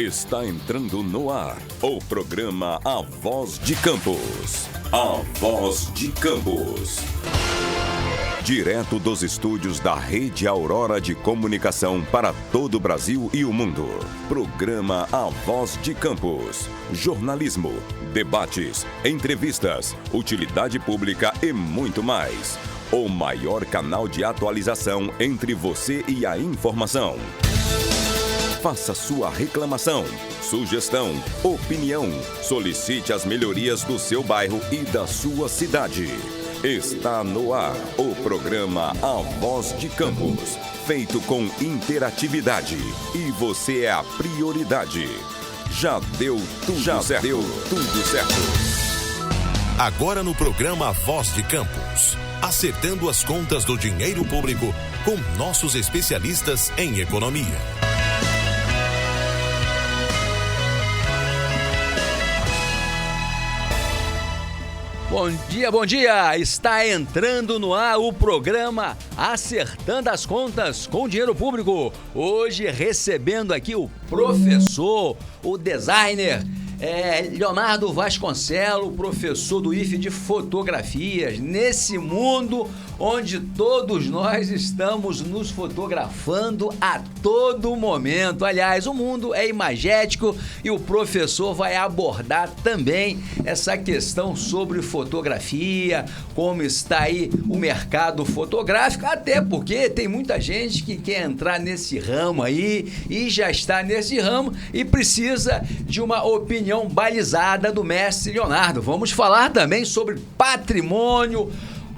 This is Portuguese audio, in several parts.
Está entrando no ar o programa A Voz de Campos. A Voz de Campos. Direto dos estúdios da Rede Aurora de Comunicação para todo o Brasil e o mundo. Programa A Voz de Campos. Jornalismo, debates, entrevistas, utilidade pública e muito mais. O maior canal de atualização entre você e a informação. Faça sua reclamação, sugestão, opinião. Solicite as melhorias do seu bairro e da sua cidade. Está no ar o programa A Voz de Campos, feito com interatividade. E você é a prioridade. Já deu tudo certo. Agora no programa A Voz de Campos, acertando as contas do dinheiro público com nossos especialistas em economia. Bom dia! Está entrando no ar o programa Acertando as Contas com o Dinheiro Público. Hoje recebendo aqui o professor, o designer, Leonardo Vasconcelos, professor do IFE de fotografias, nesse mundo onde todos nós estamos nos fotografando a todo momento. Aliás, o mundo é imagético e o professor vai abordar também essa questão sobre fotografia, como está aí o mercado fotográfico, até porque tem muita gente que quer entrar nesse ramo aí e já está nesse ramo e precisa de uma opinião balizada do mestre Leonardo. Vamos falar também sobre patrimônio,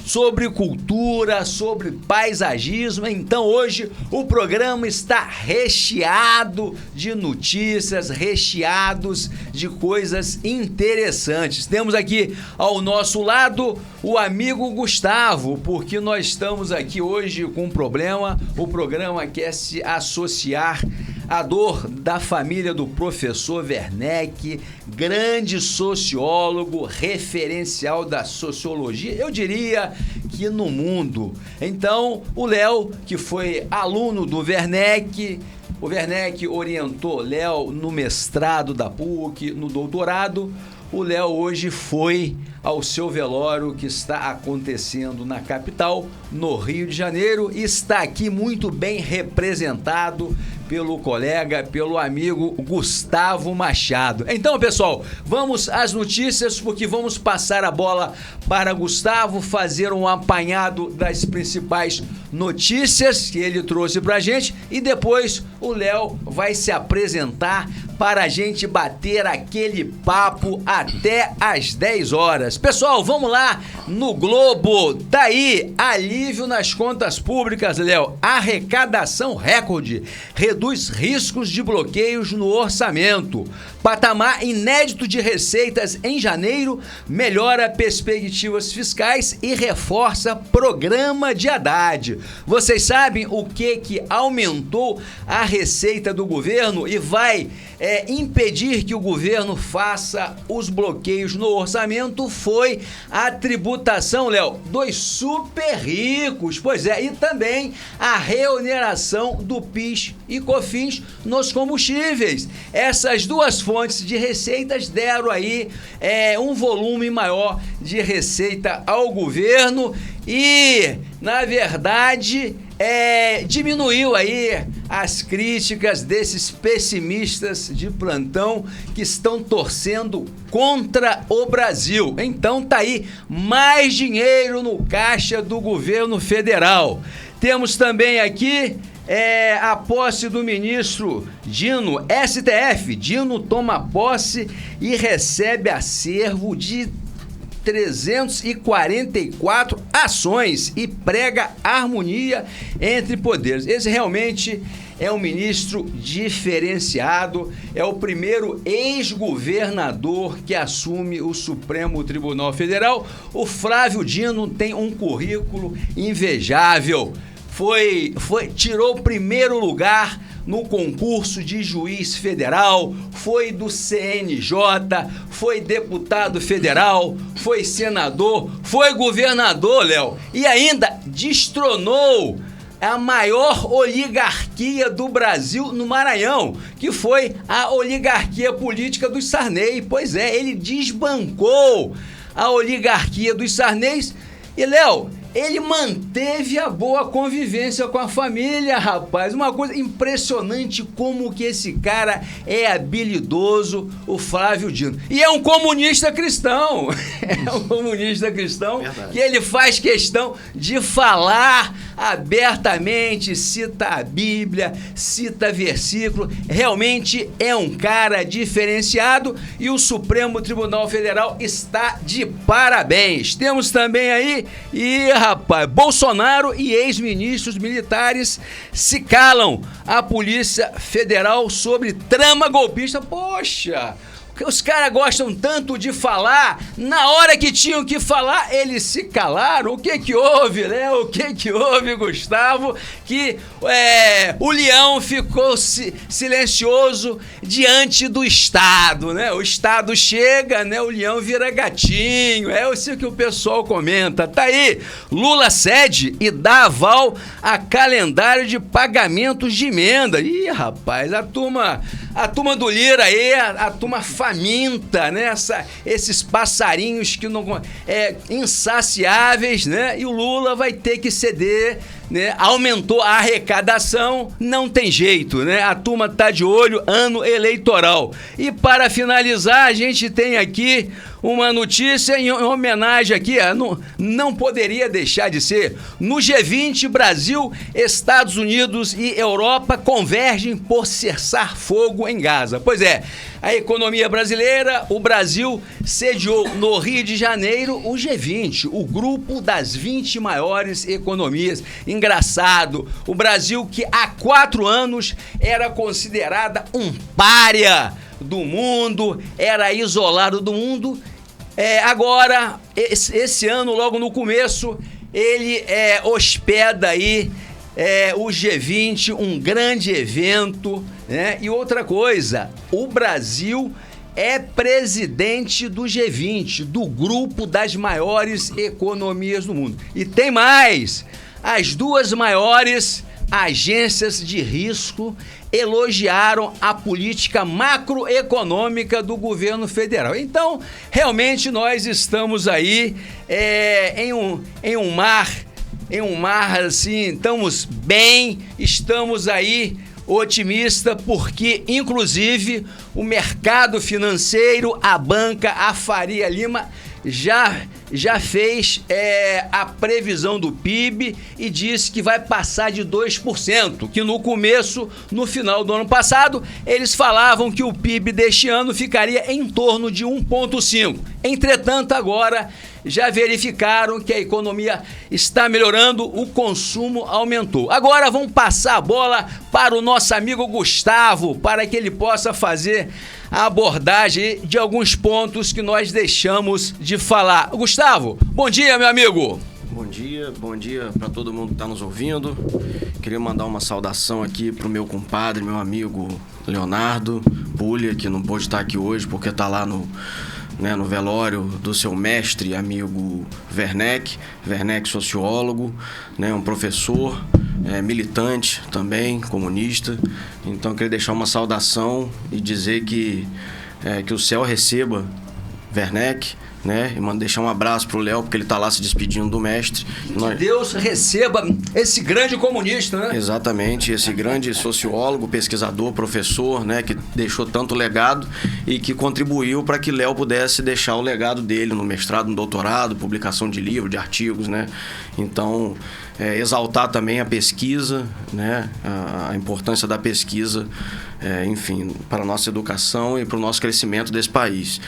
sobre cultura, sobre paisagismo. Então hoje o programa está recheado de notícias, recheados de coisas interessantes. Temos aqui ao nosso lado o amigo Gustavo, porque nós estamos aqui hoje com um problema. O programa quer se associar à dor da família do professor Werneck, grande sociólogo, referencial da sociologia, eu diria que no mundo. Então, o Léo, que foi aluno do Werneck, o Werneck orientou Léo no mestrado da PUC, no doutorado. O Léo hoje foi ao seu velório que está acontecendo na capital, no Rio de Janeiro, e está aqui muito bem representado pelo colega, pelo amigo Gustavo Machado. Então, pessoal, vamos às notícias, porque vamos passar a bola para Gustavo fazer um apanhado das principais notícias que ele trouxe pra gente, e depois o Léo vai se apresentar para a gente bater aquele papo até às 10 horas. Pessoal, vamos lá no Globo. Tá aí, alívio nas contas públicas, Léo. Arrecadação recorde. Reduz riscos de bloqueios no orçamento. Patamar inédito de receitas em janeiro, melhora perspectivas fiscais e reforça programa de Haddad. Vocês sabem o que aumentou a receita do governo e vai impedir que o governo faça os bloqueios no orçamento? Foi a tributação, Léo, dos super ricos. Pois é, e também a reoneração do PIS e COFINS nos combustíveis. Essas duas fontes de receitas deram aí um volume maior de receita ao governo e, na verdade, diminuiu aí as críticas desses pessimistas de plantão que estão torcendo contra o Brasil. Então tá aí mais dinheiro no caixa do governo federal. Temos também aqui a posse do ministro Dino, STF. Dino toma posse e recebe acervo de 344 ações e prega harmonia entre poderes. Esse realmente é um ministro diferenciado, é o primeiro ex-governador que assume o Supremo Tribunal Federal. O Flávio Dino tem um currículo invejável. Tirou o primeiro lugar no concurso de juiz federal, foi do CNJ, foi deputado federal, foi senador, foi governador, Léo, e ainda destronou a maior oligarquia do Brasil no Maranhão, que foi a oligarquia política dos Sarney. Pois é, ele desbancou a oligarquia dos Sarneys e, Léo, ele manteve a boa convivência com a família, rapaz. Uma coisa impressionante como que esse cara é habilidoso, o Flávio Dino. E é um comunista cristão. É um comunista cristão. Verdade. Que ele faz questão de falar abertamente, cita a Bíblia, cita versículo. Realmente é um cara diferenciado e o Supremo Tribunal Federal está de parabéns. Temos também aí rapaz, Bolsonaro e ex-ministros militares se calam a Polícia Federal sobre trama golpista. Poxa, os caras gostam tanto de falar, na hora que tinham que falar, eles se calaram. O que houve, né? O que houve, Gustavo? Que o leão ficou silencioso diante do Estado, né? O Estado chega, né? O leão vira gatinho. É isso que o pessoal comenta. Tá aí, Lula cede e dá aval a calendário de pagamentos de emenda. Ih, rapaz, a turma do Lira aí, a turma faminta, né? Esses passarinhos que não insaciáveis, né? E o Lula vai ter que ceder, né? Aumentou a arrecadação, não tem jeito, né? A turma tá de olho, ano eleitoral. E para finalizar, a gente tem aqui uma notícia em homenagem aqui, não poderia deixar de ser. No G20, Brasil, Estados Unidos e Europa convergem por cessar fogo em Gaza. Pois é, a economia brasileira, o Brasil sediou no Rio de Janeiro o G20, o grupo das 20 maiores economias. Engraçado, o Brasil que há 4 anos era considerada um pária do mundo, era isolado do mundo. Agora, esse ano, logo no começo, ele hospeda aí o G20, um grande evento, né? E outra coisa, o Brasil é presidente do G20, do grupo das maiores economias do mundo. E tem mais, as 2 maiores agências de risco elogiaram a política macroeconômica do governo federal. Então, realmente nós estamos aí em um mar assim, estamos bem, estamos aí otimista, porque inclusive o mercado financeiro, a banca, a Faria Lima já fez a previsão do PIB e disse que vai passar de 2%, que no final do ano passado, eles falavam que o PIB deste ano ficaria em torno de 1,5%. Entretanto, agora já verificaram que a economia está melhorando, o consumo aumentou. Agora vamos passar a bola para o nosso amigo Gustavo, para que ele possa fazer a abordagem de alguns pontos que nós deixamos de falar. Gustavo, bom dia, meu amigo. Bom dia para todo mundo que está nos ouvindo. Queria mandar uma saudação aqui pro meu compadre, meu amigo Leonardo Pulha, que não pôde estar aqui hoje porque está lá no velório do seu mestre, amigo Werneck sociólogo, né, um professor, militante também, comunista. Então, queria deixar uma saudação e dizer que o céu receba Werneck, né? E deixar um abraço pro Léo, porque ele tá lá se despedindo do mestre. Que Deus receba esse grande comunista, né? Exatamente, esse grande sociólogo, pesquisador, professor, né? Que deixou tanto legado e que contribuiu para que Léo pudesse deixar o legado dele no mestrado, no doutorado, publicação de livros, de artigos, né? Então, exaltar também a pesquisa, né? A importância da pesquisa, enfim, para a nossa educação e para o nosso crescimento desse país.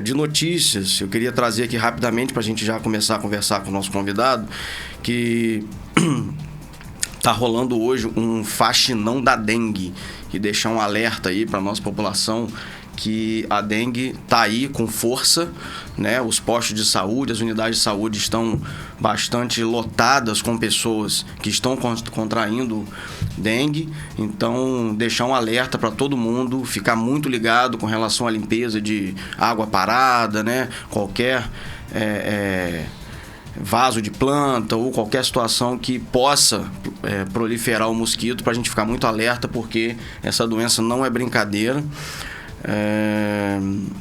De notícias, eu queria trazer aqui rapidamente para a gente já começar a conversar com o nosso convidado, que está rolando hoje um faxinão da dengue, e deixar um alerta aí para a nossa população que a dengue está aí com força, né? Os postos de saúde, as unidades de saúde estão bastante lotadas com pessoas que estão contraindo dengue. Então, deixar um alerta para todo mundo, ficar muito ligado com relação à limpeza de água parada, né? Qualquer vaso de planta ou qualquer situação que possa proliferar o mosquito, para a gente ficar muito alerta, porque essa doença não é brincadeira.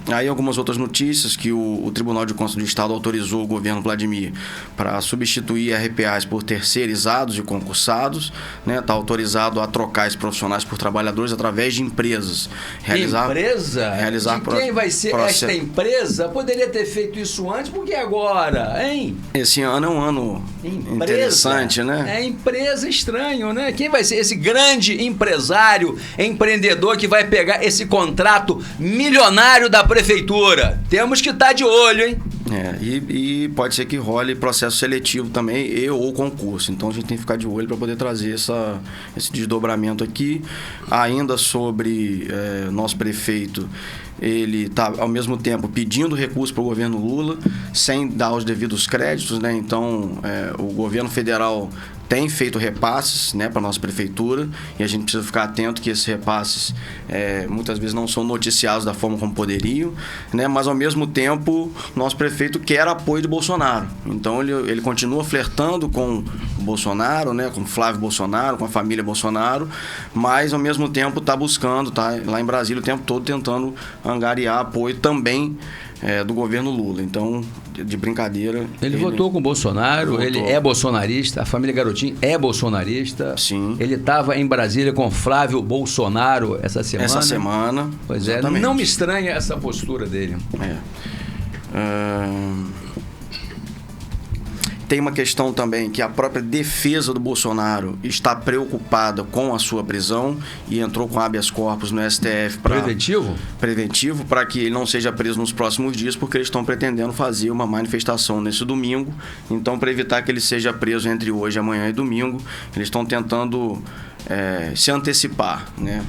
Aí algumas outras notícias que o Tribunal de Contas do Estado autorizou o governo Vladimir para substituir RPAs por terceirizados e concursados, né? Está autorizado a trocar esses profissionais por trabalhadores através de empresas. Quem vai ser esta empresa? Poderia ter feito isso antes, porque agora, hein? Esse ano é um ano interessante, né? É empresa, estranho, né? Quem vai ser esse grande empresário, empreendedor que vai pegar esse contrato milionário da prefeitura? Temos que estar de olho, hein? E pode ser que role processo seletivo também ou concurso. Então a gente tem que ficar de olho para poder trazer esse desdobramento aqui. Ainda sobre nosso prefeito, ele está ao mesmo tempo pedindo recurso para o governo Lula sem dar os devidos créditos, né? Então o governo federal tem feito repasses, né, para a nossa prefeitura, e a gente precisa ficar atento que esses repasses muitas vezes não são noticiados da forma como poderiam, né? Mas ao mesmo tempo nosso prefeito quer apoio de Bolsonaro, então ele continua flertando com o Bolsonaro, né, com Flávio Bolsonaro, com a família Bolsonaro, mas ao mesmo tempo está buscando, tá lá em Brasília o tempo todo tentando angariar apoio também do governo Lula. Então, de brincadeira... Ele votou com o Bolsonaro, ele é bolsonarista, a família Garotinho é bolsonarista. Sim. Ele estava em Brasília com Flávio Bolsonaro essa semana. Pois é, exatamente. Não me estranha essa postura dele. Tem uma questão também que a própria defesa do Bolsonaro está preocupada com a sua prisão e entrou com habeas corpus no STF para... Preventivo, para que ele não seja preso nos próximos dias, porque eles estão pretendendo fazer uma manifestação nesse domingo. Então, para evitar que ele seja preso entre hoje, amanhã e domingo, eles estão tentando se antecipar, né?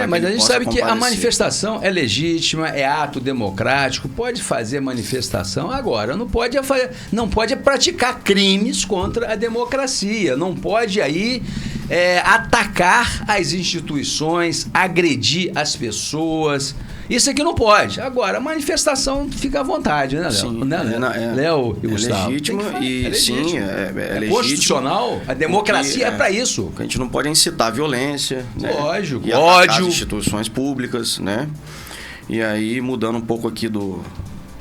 Mas a gente sabe que a manifestação é legítima, é ato democrático, pode fazer manifestação. Agora, não pode praticar crimes contra a democracia, não pode aí atacar as instituições, agredir as pessoas. Isso aqui não pode. Agora, a manifestação fica à vontade, né, Léo? Sim, Léo e Gustavo. Legítimo e sim, é legítimo. Constitucional, a democracia é para isso. A gente não pode incitar a violência, lógico, né? E ódio, as instituições públicas, né? E aí, mudando um pouco aqui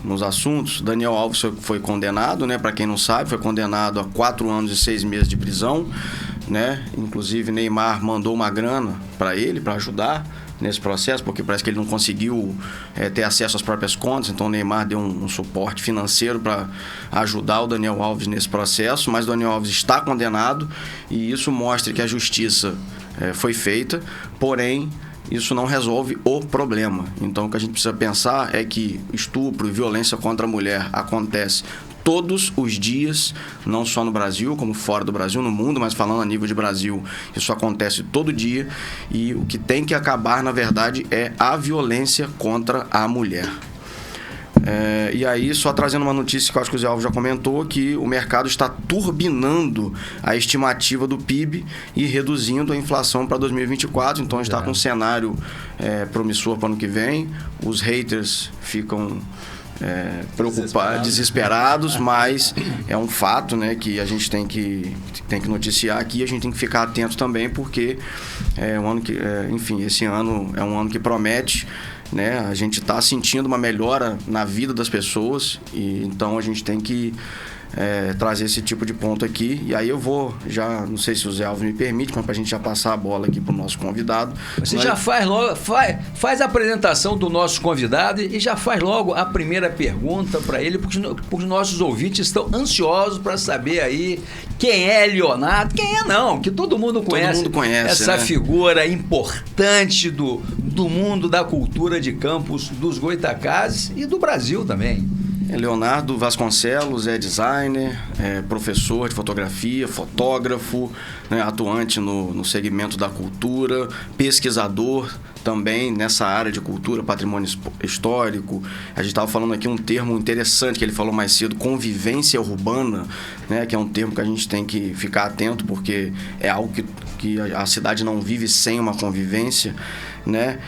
nos assuntos, Daniel Alves foi condenado, né? Para quem não sabe, foi condenado a 4 anos e 6 meses de prisão, né? Inclusive, Neymar mandou uma grana para ele, para ajudar nesse processo, porque parece que ele não conseguiu ter acesso às próprias contas, então o Neymar deu um suporte financeiro para ajudar o Daniel Alves nesse processo, mas o Daniel Alves está condenado e isso mostra que a justiça foi feita, porém isso não resolve o problema. Então o que a gente precisa pensar é que estupro e violência contra a mulher acontece todos os dias, não só no Brasil, como fora do Brasil, no mundo, mas falando a nível de Brasil, isso acontece todo dia, e o que tem que acabar, na verdade, é a violência contra a mulher. E aí, só trazendo uma notícia que eu acho que o Zé Alves já comentou, que o mercado está turbinando a estimativa do PIB e reduzindo a inflação para 2024, então está com um cenário promissor para o ano que vem. Os haters ficam preocupados, desesperados, mas é um fato, né, que a gente tem que noticiar aqui, a gente tem que ficar atento também, porque um ano que, enfim, esse ano é um ano que promete, né? A gente está sentindo uma melhora na vida das pessoas, e então a gente tem que trazer esse tipo de ponto aqui. E aí eu vou já, não sei se o Zé Alves me permite, mas para a gente já passar a bola aqui para o nosso convidado. Você já faz logo, faz a apresentação do nosso convidado e já faz logo a primeira pergunta para ele, porque os nossos ouvintes estão ansiosos para saber aí quem é Leonardo, quem é não, que todo mundo conhece essa, né, figura importante do mundo da cultura de Campos, dos Goitacazes e do Brasil também. Leonardo Vasconcelos é designer, professor de fotografia, fotógrafo, né, atuante no segmento da cultura, pesquisador também nessa área de cultura, patrimônio histórico. A gente estava falando aqui um termo interessante que ele falou mais cedo, convivência urbana, né, que é um termo que a gente tem que ficar atento, porque é algo que a cidade não vive sem uma convivência. né?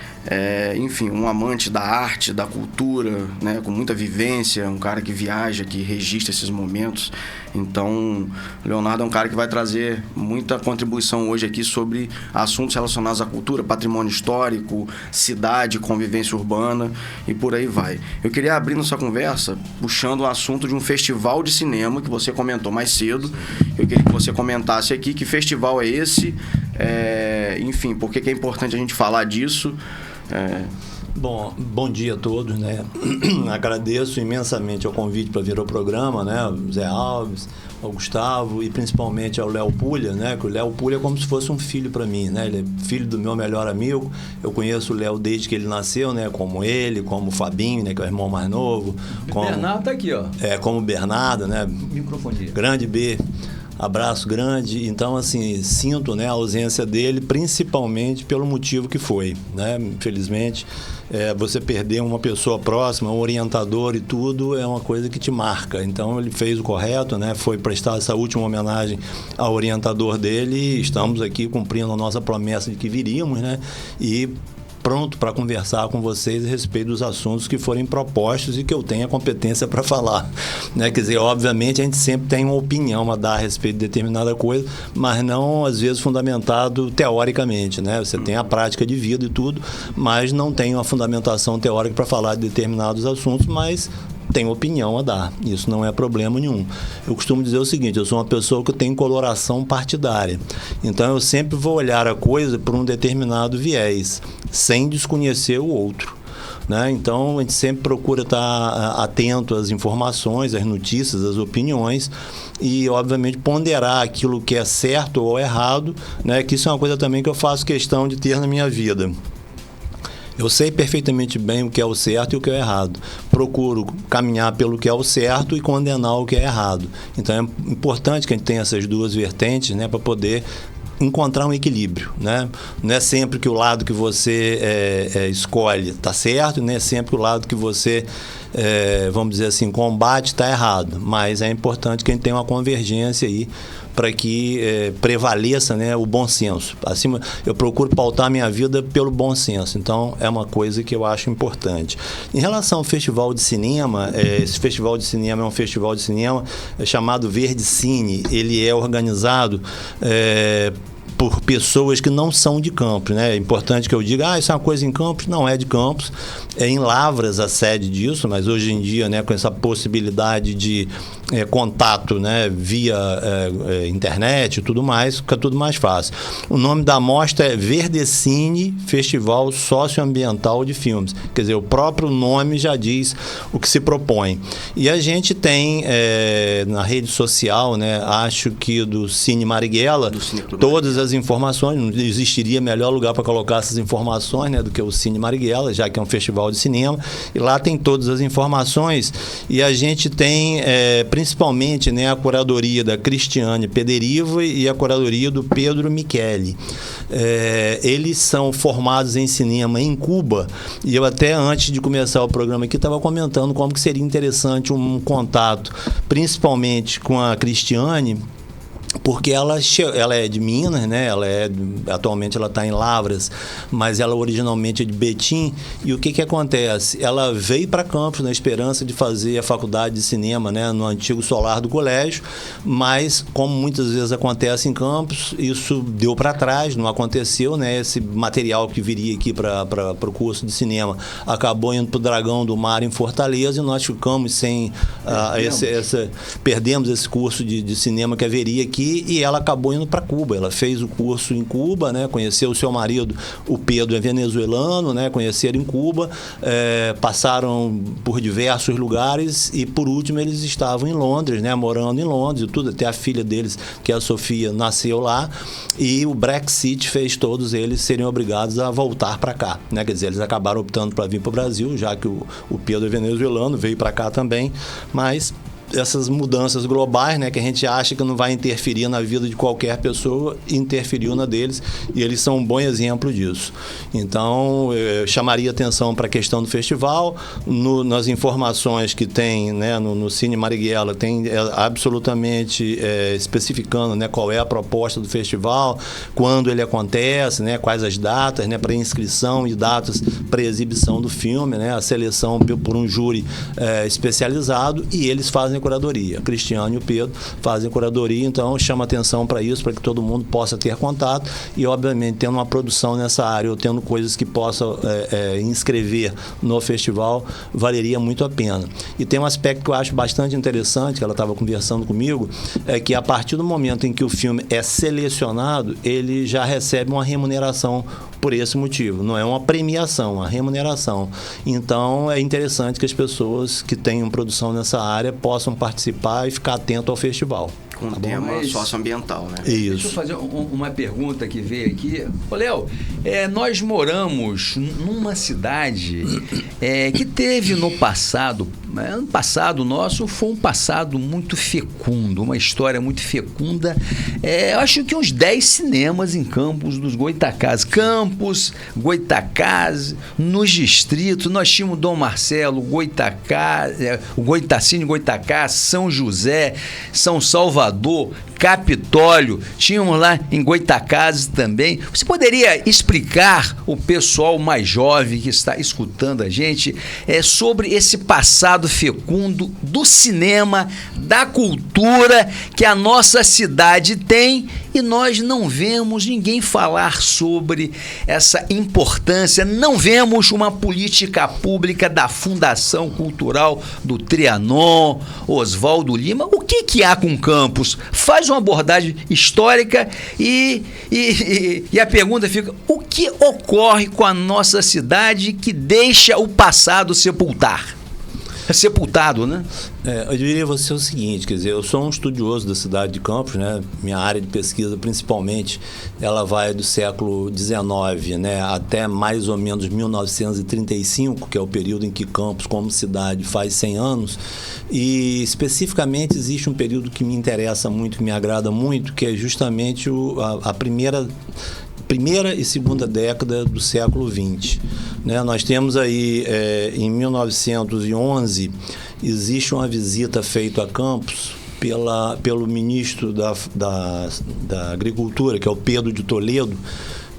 Enfim, um amante da arte, da cultura, né? Com muita vivência, um cara que viaja, que registra esses momentos. Então, Leonardo é um cara que vai trazer muita contribuição hoje aqui sobre assuntos relacionados à cultura, patrimônio histórico, cidade, convivência urbana e por aí vai. Eu queria abrir nossa conversa puxando o assunto de um festival de cinema que você comentou mais cedo. Eu queria que você comentasse aqui que festival é esse, enfim, por que é importante a gente falar disso. Bom dia a todos, né? Agradeço imensamente o convite para vir ao programa, né? O Zé Alves, ao Gustavo e principalmente ao Léo Pulha, né? Que o Léo Pulha é como se fosse um filho para mim, né? Ele é filho do meu melhor amigo. Eu conheço o Léo desde que ele nasceu, né? Como ele, como o Fabinho, né? Que é o irmão mais novo. O Bernardo tá aqui, ó. Como o Bernardo, né? Microfonia. Grande B. Abraço grande. Então, assim, sinto, né, a ausência dele, principalmente pelo motivo que foi, né? Infelizmente, você perder uma pessoa próxima, um orientador e tudo, é uma coisa que te marca. Então, ele fez o correto, né? Foi prestar essa última homenagem ao orientador dele e estamos aqui cumprindo a nossa promessa de que viríamos, né? E pronto para conversar com vocês a respeito dos assuntos que forem propostos e que eu tenha competência para falar, né? Quer dizer, obviamente a gente sempre tem uma opinião a dar a respeito de determinada coisa, mas não às vezes fundamentado teoricamente, né? Você tem a prática de vida e tudo, mas não tem uma fundamentação teórica para falar de determinados assuntos, mas tem opinião a dar, isso não é problema nenhum. Eu costumo dizer o seguinte, eu sou uma pessoa que tem coloração partidária, então eu sempre vou olhar a coisa por um determinado viés, sem desconhecer o outro, né? Então a gente sempre procura estar atento às informações, às notícias, às opiniões e obviamente ponderar aquilo que é certo ou errado, né? Que isso é uma coisa também que eu faço questão de ter na minha vida. Eu sei perfeitamente bem o que é o certo e o que é o errado. Procuro caminhar pelo que é o certo e condenar o que é errado. Então é importante que a gente tenha essas duas vertentes, né, para poder encontrar um equilíbrio, né? Não é sempre que o lado que você escolhe está certo, não é sempre que o lado que você, vamos dizer assim, combate está errado. Mas é importante que a gente tenha uma convergência aí para que prevaleça, né, o bom senso. Acima, eu procuro pautar a minha vida pelo bom senso. Então, é uma coisa que eu acho importante. Em relação ao festival de cinema, esse festival de cinema é um festival de cinema chamado Verde Cine. Ele é organizado por pessoas que não são de Campos, né? É importante que eu diga, isso é uma coisa em Campos. Não é de Campos, é em Lavras a sede disso, mas hoje em dia, né, com essa possibilidade de contato, né, via internet e tudo mais, fica tudo mais fácil. O nome da mostra é Verdecine Festival Socioambiental de Filmes. Quer dizer, o próprio nome já diz o que se propõe. E a gente tem na rede social, né, acho que do Cine Marighella, todas as informações, não existiria melhor lugar para colocar essas informações, né, do que o Cine Marighella, já que é um festival de cinema, e lá tem todas as informações, e a gente tem principalmente, né, a curadoria da Cristiane Pederiva e a curadoria do Pedro Michele. Eles são formados em cinema em Cuba, e eu até antes de começar o programa aqui estava comentando como que seria interessante um contato, principalmente com a Cristiane, porque ela é de Minas, né? Atualmente ela está em Lavras, mas ela originalmente é de Betim. E o que acontece? Ela veio para Campos na esperança de fazer a faculdade de cinema, né, no antigo solar do colégio, mas como muitas vezes acontece em Campos, isso deu para trás, não aconteceu, né? Esse material que viria aqui para o curso de cinema acabou indo para o Dragão do Mar em Fortaleza, e nós ficamos sem perdemos esse curso de cinema que haveria aqui, e ela acabou indo para Cuba. Ela fez o curso em Cuba, né? Conheceu o seu marido, o Pedro, é venezuelano, né? Conheceram em Cuba, passaram por diversos lugares e, por último, eles estavam em Londres, né? Morando em Londres e tudo. Até a filha deles, que é a Sofia, nasceu lá, e o Brexit fez todos eles serem obrigados a voltar para cá, né? Quer dizer, eles acabaram optando para vir para o Brasil, já que o Pedro é venezuelano, veio para cá também, mas essas mudanças globais, né, que a gente acha que não vai interferir na vida de qualquer pessoa, interferiu na deles, e eles são um bom exemplo disso. Então, eu chamaria atenção para a questão do festival. Nas informações que tem, né, no Cine Marighella, tem absolutamente especificando, né, qual é a proposta do festival, quando ele acontece, né, quais as datas, né, para inscrição e datas para exibição do filme, né, a seleção por um júri especializado, e eles fazem curadoria. O Cristiano e o Pedro fazem curadoria, então chama atenção para isso, para que todo mundo possa ter contato e, obviamente, tendo uma produção nessa área ou tendo coisas que possam inscrever no festival, valeria muito a pena. E tem um aspecto que eu acho bastante interessante, que ela estava conversando comigo, é que a partir do momento em que o filme é selecionado, ele já recebe uma remuneração por esse motivo. Não é uma premiação, uma remuneração. Então, é interessante que as pessoas que tenham produção nessa área possam participar e ficar atento ao festival. Com o tema socioambiental, né? Isso. Deixa eu fazer uma pergunta que veio aqui. Ô, Léo, nós moramos numa cidade que teve no passado, ano passado nosso foi um passado muito fecundo, uma história muito fecunda. Eu acho que uns 10 cinemas em Campos dos Goytacazes. Campos, Goytacazes, nos distritos, nós tínhamos Dom Marcelo, Goytacazes, o Goytacine, Goytacazes, São José, São Salvador, Capitólio, tínhamos lá em Goytacazes também. Você poderia explicar o pessoal mais jovem que está escutando a gente sobre esse passado fecundo do cinema, da cultura que a nossa cidade tem, e nós não vemos ninguém falar sobre essa importância, não vemos uma política pública da Fundação Cultural do Trianon, Oswaldo Lima. O que há com Campos? Faz uma abordagem histórica e a pergunta fica: o que ocorre com a nossa cidade que deixa o passado sepultado, né? Eu diria a você o seguinte, quer dizer, eu sou um estudioso da cidade de Campos, né? Minha área de pesquisa, principalmente, ela vai do século XIX, né, até mais ou menos 1935, que é o período em que Campos, como cidade, faz 100 anos. E, especificamente, existe um período que me interessa muito, que me agrada muito, que é justamente a primeira e segunda década do século XX. Né? Nós temos aí, em 1911, existe uma visita feita a Campos pelo ministro da Agricultura, que é o Pedro de Toledo,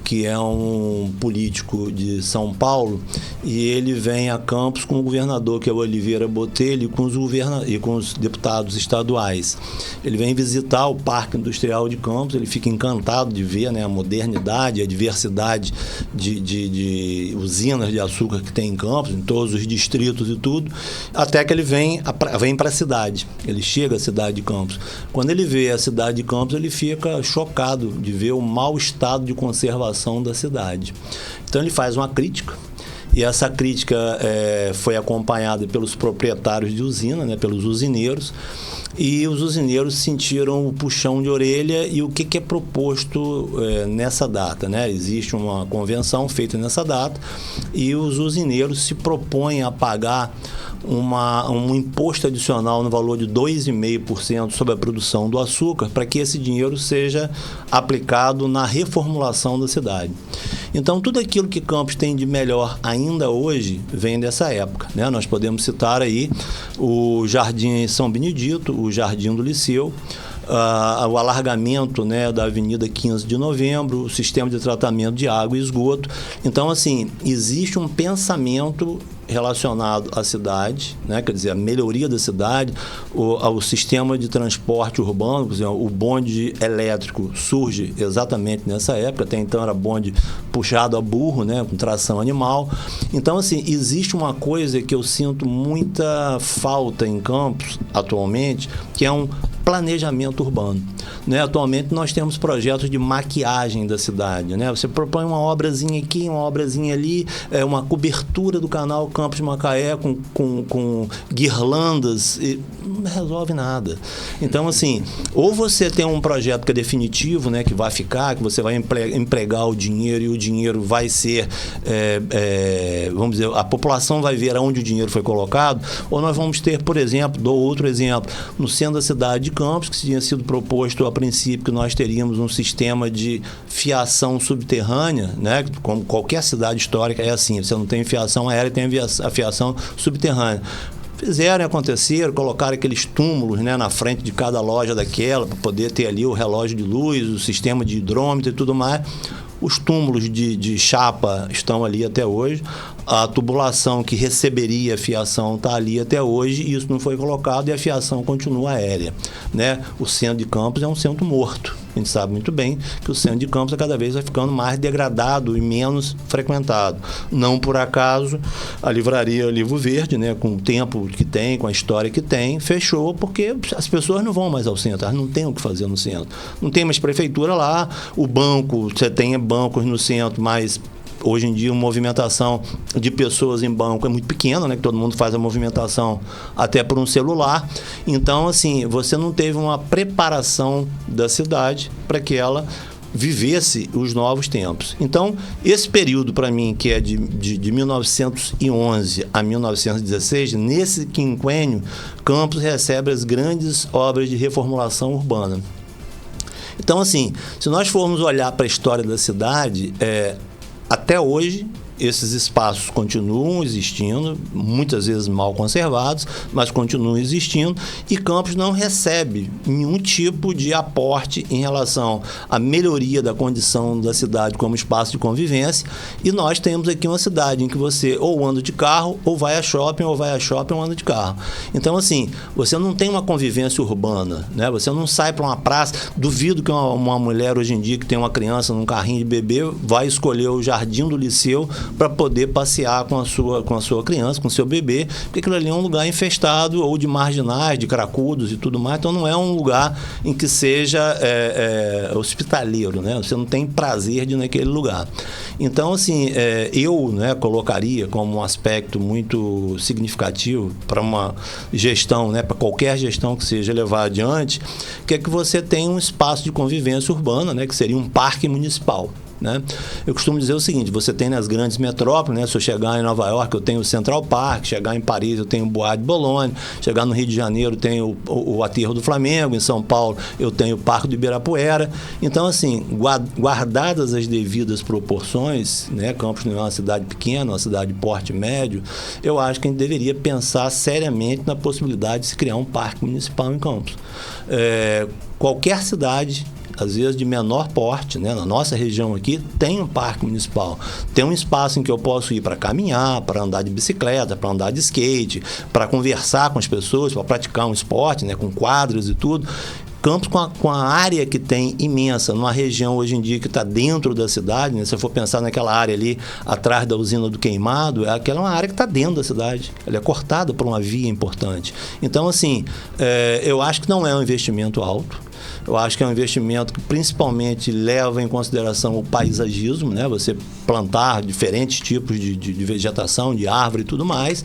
que é um político de São Paulo, e ele vem a Campos com o governador, que é o Oliveira Botelho, e com os deputados estaduais. Ele vem visitar o Parque Industrial de Campos, ele fica encantado de ver, né, a modernidade, a diversidade de usinas de açúcar que tem em Campos, em todos os distritos e tudo, até que ele vem para a cidade. Ele chega à cidade de Campos. Quando ele vê a cidade de Campos, ele fica chocado de ver o mau estado de conservação da cidade. Então ele faz uma crítica, e essa crítica foi acompanhada pelos proprietários de usina, né, pelos usineiros, e os usineiros sentiram o puxão de orelha. E o que é proposto nessa data, né? Existe uma convenção feita nessa data, e os usineiros se propõem a pagar um imposto adicional no valor de 2,5% sobre a produção do açúcar, para que esse dinheiro seja aplicado na reformulação da cidade. Então, tudo aquilo que Campos tem de melhor ainda hoje vem dessa época, né? Nós podemos citar aí o Jardim São Benedito, o Jardim do Liceu, o alargamento, né, da Avenida 15 de Novembro, o sistema de tratamento de água e esgoto. Então, assim, existe um pensamento relacionado à cidade, né? Quer dizer, a melhoria da cidade, ao sistema de transporte urbano. Por exemplo, o bonde elétrico surge exatamente nessa época. Até então era bonde puxado a burro, né, com tração animal. Então, assim, existe uma coisa que eu sinto muita falta em Campos atualmente, que é um planejamento urbano. né? Atualmente nós temos projetos de maquiagem da cidade, né? Você propõe uma obrazinha aqui, uma obrazinha ali, uma cobertura do canal Campos Macaé com guirlandas, e não resolve nada. Então, assim, ou você tem um projeto que é definitivo, né, que vai ficar, que você vai empregar o dinheiro e o dinheiro vai ser, vamos dizer, a população vai ver aonde o dinheiro foi colocado, ou nós vamos ter, por exemplo, dou outro exemplo, no centro da cidade de Campos, que tinha sido proposto a princípio que nós teríamos um sistema de fiação subterrânea, né, como qualquer cidade histórica é assim, você não tem fiação aérea, tem a fiação subterrânea. Fizeram, aconteceram, colocaram aqueles túmulos, né, na frente de cada loja daquela, para poder ter ali o relógio de luz, o sistema de hidrômetro e tudo mais. Os túmulos de chapa estão ali até hoje. A tubulação que receberia a fiação está ali até hoje e isso não foi colocado e a fiação continua aérea, né? O centro de Campos é um centro morto. A gente sabe muito bem que o centro de Campos cada vez vai ficando mais degradado e menos frequentado. Não por acaso a livraria Livro Verde, né, com o tempo que tem, com a história que tem, fechou porque as pessoas não vão mais ao centro, elas não têm o que fazer no centro. Não tem mais prefeitura lá, o banco, você tem bancos no centro, mas hoje em dia, a movimentação de pessoas em banco é muito pequena, né? Que todo mundo faz a movimentação até por um celular. Então, assim, você não teve uma preparação da cidade para que ela vivesse os novos tempos. Então, esse período, para mim, que é de 1911 a 1916, nesse quinquênio, Campos recebe as grandes obras de reformulação urbana. Então, assim, se nós formos olhar para a história da cidade, até hoje, esses espaços continuam existindo, muitas vezes mal conservados, mas continuam existindo, e Campos não recebe nenhum tipo de aporte em relação à melhoria da condição da cidade como espaço de convivência, e nós temos aqui uma cidade em que você ou anda de carro, ou vai a shopping, ou anda de carro. Então, assim, você não tem uma convivência urbana, né? Você não sai para uma praça, duvido que uma mulher hoje em dia que tem uma criança num carrinho de bebê vai escolher o jardim do Liceu para poder passear com a sua criança, com o seu bebê, porque aquilo ali é um lugar infestado ou de marginais, de cracudos e tudo mais, então não é um lugar em que seja hospitaleiro, né? Você não tem prazer de ir naquele lugar. Então, assim, eu, né, colocaria como um aspecto muito significativo para uma gestão, né, para qualquer gestão que seja levar adiante, que é que você tem um espaço de convivência urbana, né, que seria um parque municipal. Né? Eu costumo dizer o seguinte, você tem nas grandes metrópoles, né? Se eu chegar em Nova York eu tenho o Central Park, chegar em Paris eu tenho o Bois de Boulogne, chegar no Rio de Janeiro eu tenho o Aterro do Flamengo, em São Paulo eu tenho o Parque do Ibirapuera. Então, assim, guardadas as devidas proporções, né? Campos não é uma cidade pequena, uma cidade de porte médio, eu acho que a gente deveria pensar seriamente na possibilidade de se criar um parque municipal em Campos. Qualquer cidade, às vezes de menor porte, né? Na nossa região aqui, tem um parque municipal. Tem um espaço em que eu posso ir para caminhar, para andar de bicicleta, para andar de skate, para conversar com as pessoas, para praticar um esporte, né? Com quadras e tudo. Campos, com a área que tem imensa, numa região hoje em dia que está dentro da cidade, né? Se eu for pensar naquela área ali atrás da usina do Queimado, aquela é uma área que está dentro da cidade. Ela é cortada por uma via importante. Então, assim, eu acho que não é um investimento alto. Eu acho que é um investimento que principalmente leva em consideração o paisagismo, né? Você plantar diferentes tipos de vegetação, de árvore e tudo mais.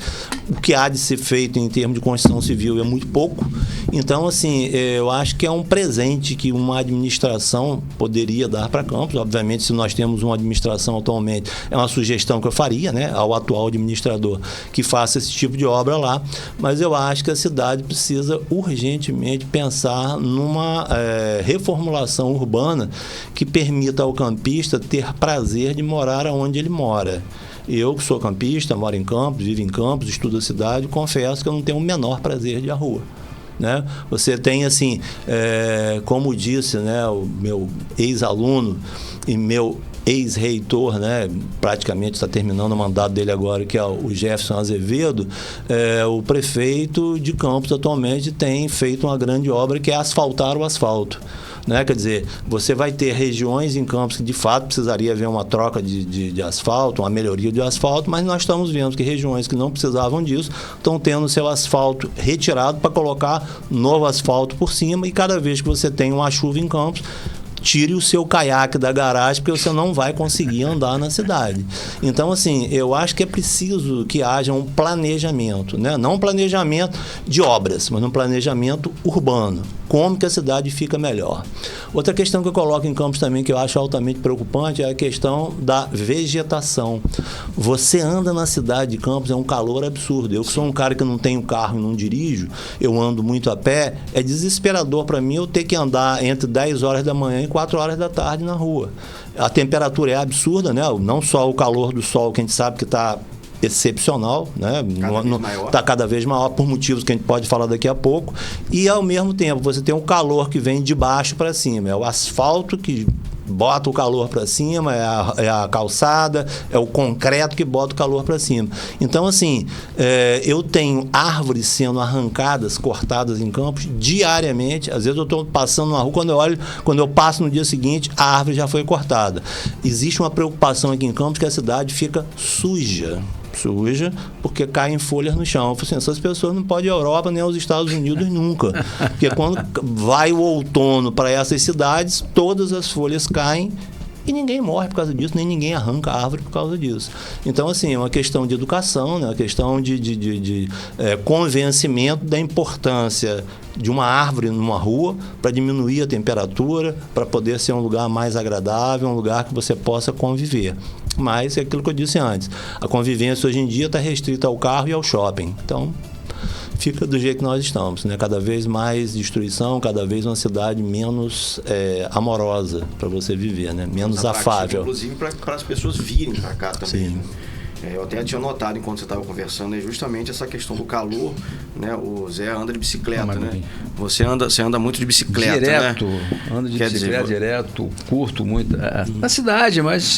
O que há de ser feito em termos de construção civil é muito pouco. Então, assim, eu acho que é um presente que uma administração poderia dar para Campos. Obviamente, se nós temos uma administração atualmente, é uma sugestão que eu faria, né, ao atual administrador que faça esse tipo de obra lá. Mas eu acho que a cidade precisa urgentemente pensar numa reformulação urbana que permita ao campista ter prazer de morar onde ele mora. Eu, que sou campista, moro em Campos, vivo em Campos, estudo a cidade, confesso que eu não tenho o menor prazer de ir à rua. Né? Você tem, assim, como disse, né, o meu ex-aluno e meu ex-reitor, né, praticamente está terminando o mandato dele agora, que é o Jefferson Azevedo, o prefeito de Campos atualmente tem feito uma grande obra que é asfaltar o asfalto. né? Quer dizer, você vai ter regiões em Campos que de fato precisaria haver uma troca de asfalto, uma melhoria de asfalto, mas nós estamos vendo que regiões que não precisavam disso estão tendo seu asfalto retirado para colocar novo asfalto por cima, e cada vez que você tem uma chuva em Campos, tire o seu caiaque da garagem, porque você não vai conseguir andar na cidade. Então, assim, eu acho que é preciso que haja um planejamento, né? Não um planejamento de obras, mas um planejamento urbano. Como que a cidade fica melhor. Outra questão que eu coloco em Campos também, que eu acho altamente preocupante, é a questão da vegetação. Você anda na cidade de Campos, é um calor absurdo. Eu que sou um cara que não tenho carro e não dirijo, eu ando muito a pé, é desesperador para mim eu ter que andar entre 10 horas da manhã e 4 horas da tarde na rua. A temperatura é absurda, né? Não só o calor do sol, que a gente sabe que está excepcional, né? Está cada vez maior por motivos que a gente pode falar daqui a pouco, e ao mesmo tempo você tem um calor que vem de baixo para cima, é o asfalto que bota o calor para cima, é a calçada, é o concreto que bota o calor para cima. Então, assim, eu tenho árvores sendo arrancadas, cortadas em Campos diariamente. Às vezes eu estou passando na rua, quando eu passo no dia seguinte, a árvore já foi cortada. Existe uma preocupação aqui em Campos que a cidade fica suja, porque caem folhas no chão. Eu falei assim, essas pessoas não podem ir à Europa nem aos Estados Unidos nunca. Porque quando vai o outono para essas cidades, todas as folhas caem e ninguém morre por causa disso, nem ninguém arranca a árvore por causa disso. Então, assim, é uma questão de educação, né? Uma questão de convencimento da importância de uma árvore numa rua para diminuir a temperatura, para poder ser um lugar mais agradável, um lugar que você possa conviver. Mas é aquilo que eu disse antes, a convivência hoje em dia está restrita ao carro e ao shopping. Então, fica do jeito que nós estamos, né? Cada vez mais destruição, cada vez uma cidade menos amorosa para você viver, né? Menos afável. Inclusive para as pessoas virem para cá também. Sim. Eu até tinha notado enquanto você estava conversando, justamente essa questão do calor, né? O Zé anda de bicicleta, né? Você anda muito de bicicleta, direto, né? Ando de bicicleta direto, curto muito na cidade, mas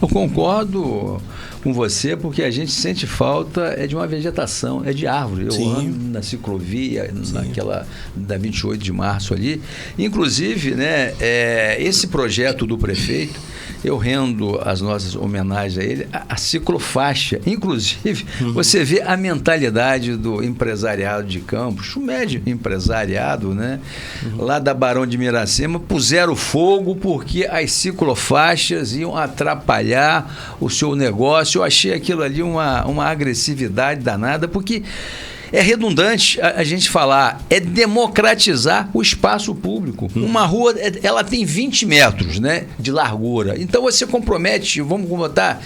eu concordo com você, porque a gente sente falta de uma vegetação, de árvore. Eu ando na ciclovia, naquela da 28 de março ali. Inclusive, né, esse projeto do prefeito, eu rendo as nossas homenagens a ele, a ciclofaixa. Inclusive, você vê a mentalidade do empresariado de Campos, o médio empresariado, né? Lá da Barão de Miracema, puseram fogo porque as ciclofaixas iam atrapalhar o seu negócio. Eu achei aquilo ali uma agressividade danada, porque é redundante a gente falar, é democratizar o espaço público. Uma rua, ela tem 20 metros, né, de largura. Então você compromete, vamos botar,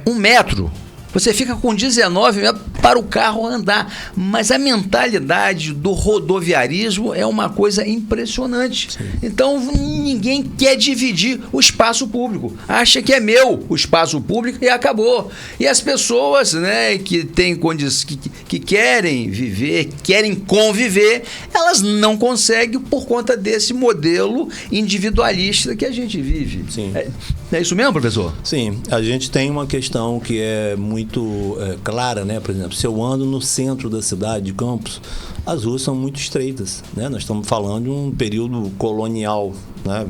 1 metro. Você fica com 19 metros para o carro andar. Mas a mentalidade do rodoviarismo é uma coisa impressionante. Sim. Então, ninguém quer dividir o espaço público. Acha que é meu o espaço público e acabou. E as pessoas, né, que têm que querem viver, querem conviver, elas não conseguem por conta desse modelo individualista que a gente vive. Sim. É isso mesmo, professor? Sim. A gente tem uma questão que é muito clara, né? Por exemplo, se eu ando no centro da cidade de Campos, as ruas são muito estreitas, né? Nós estamos falando de um período colonial, né?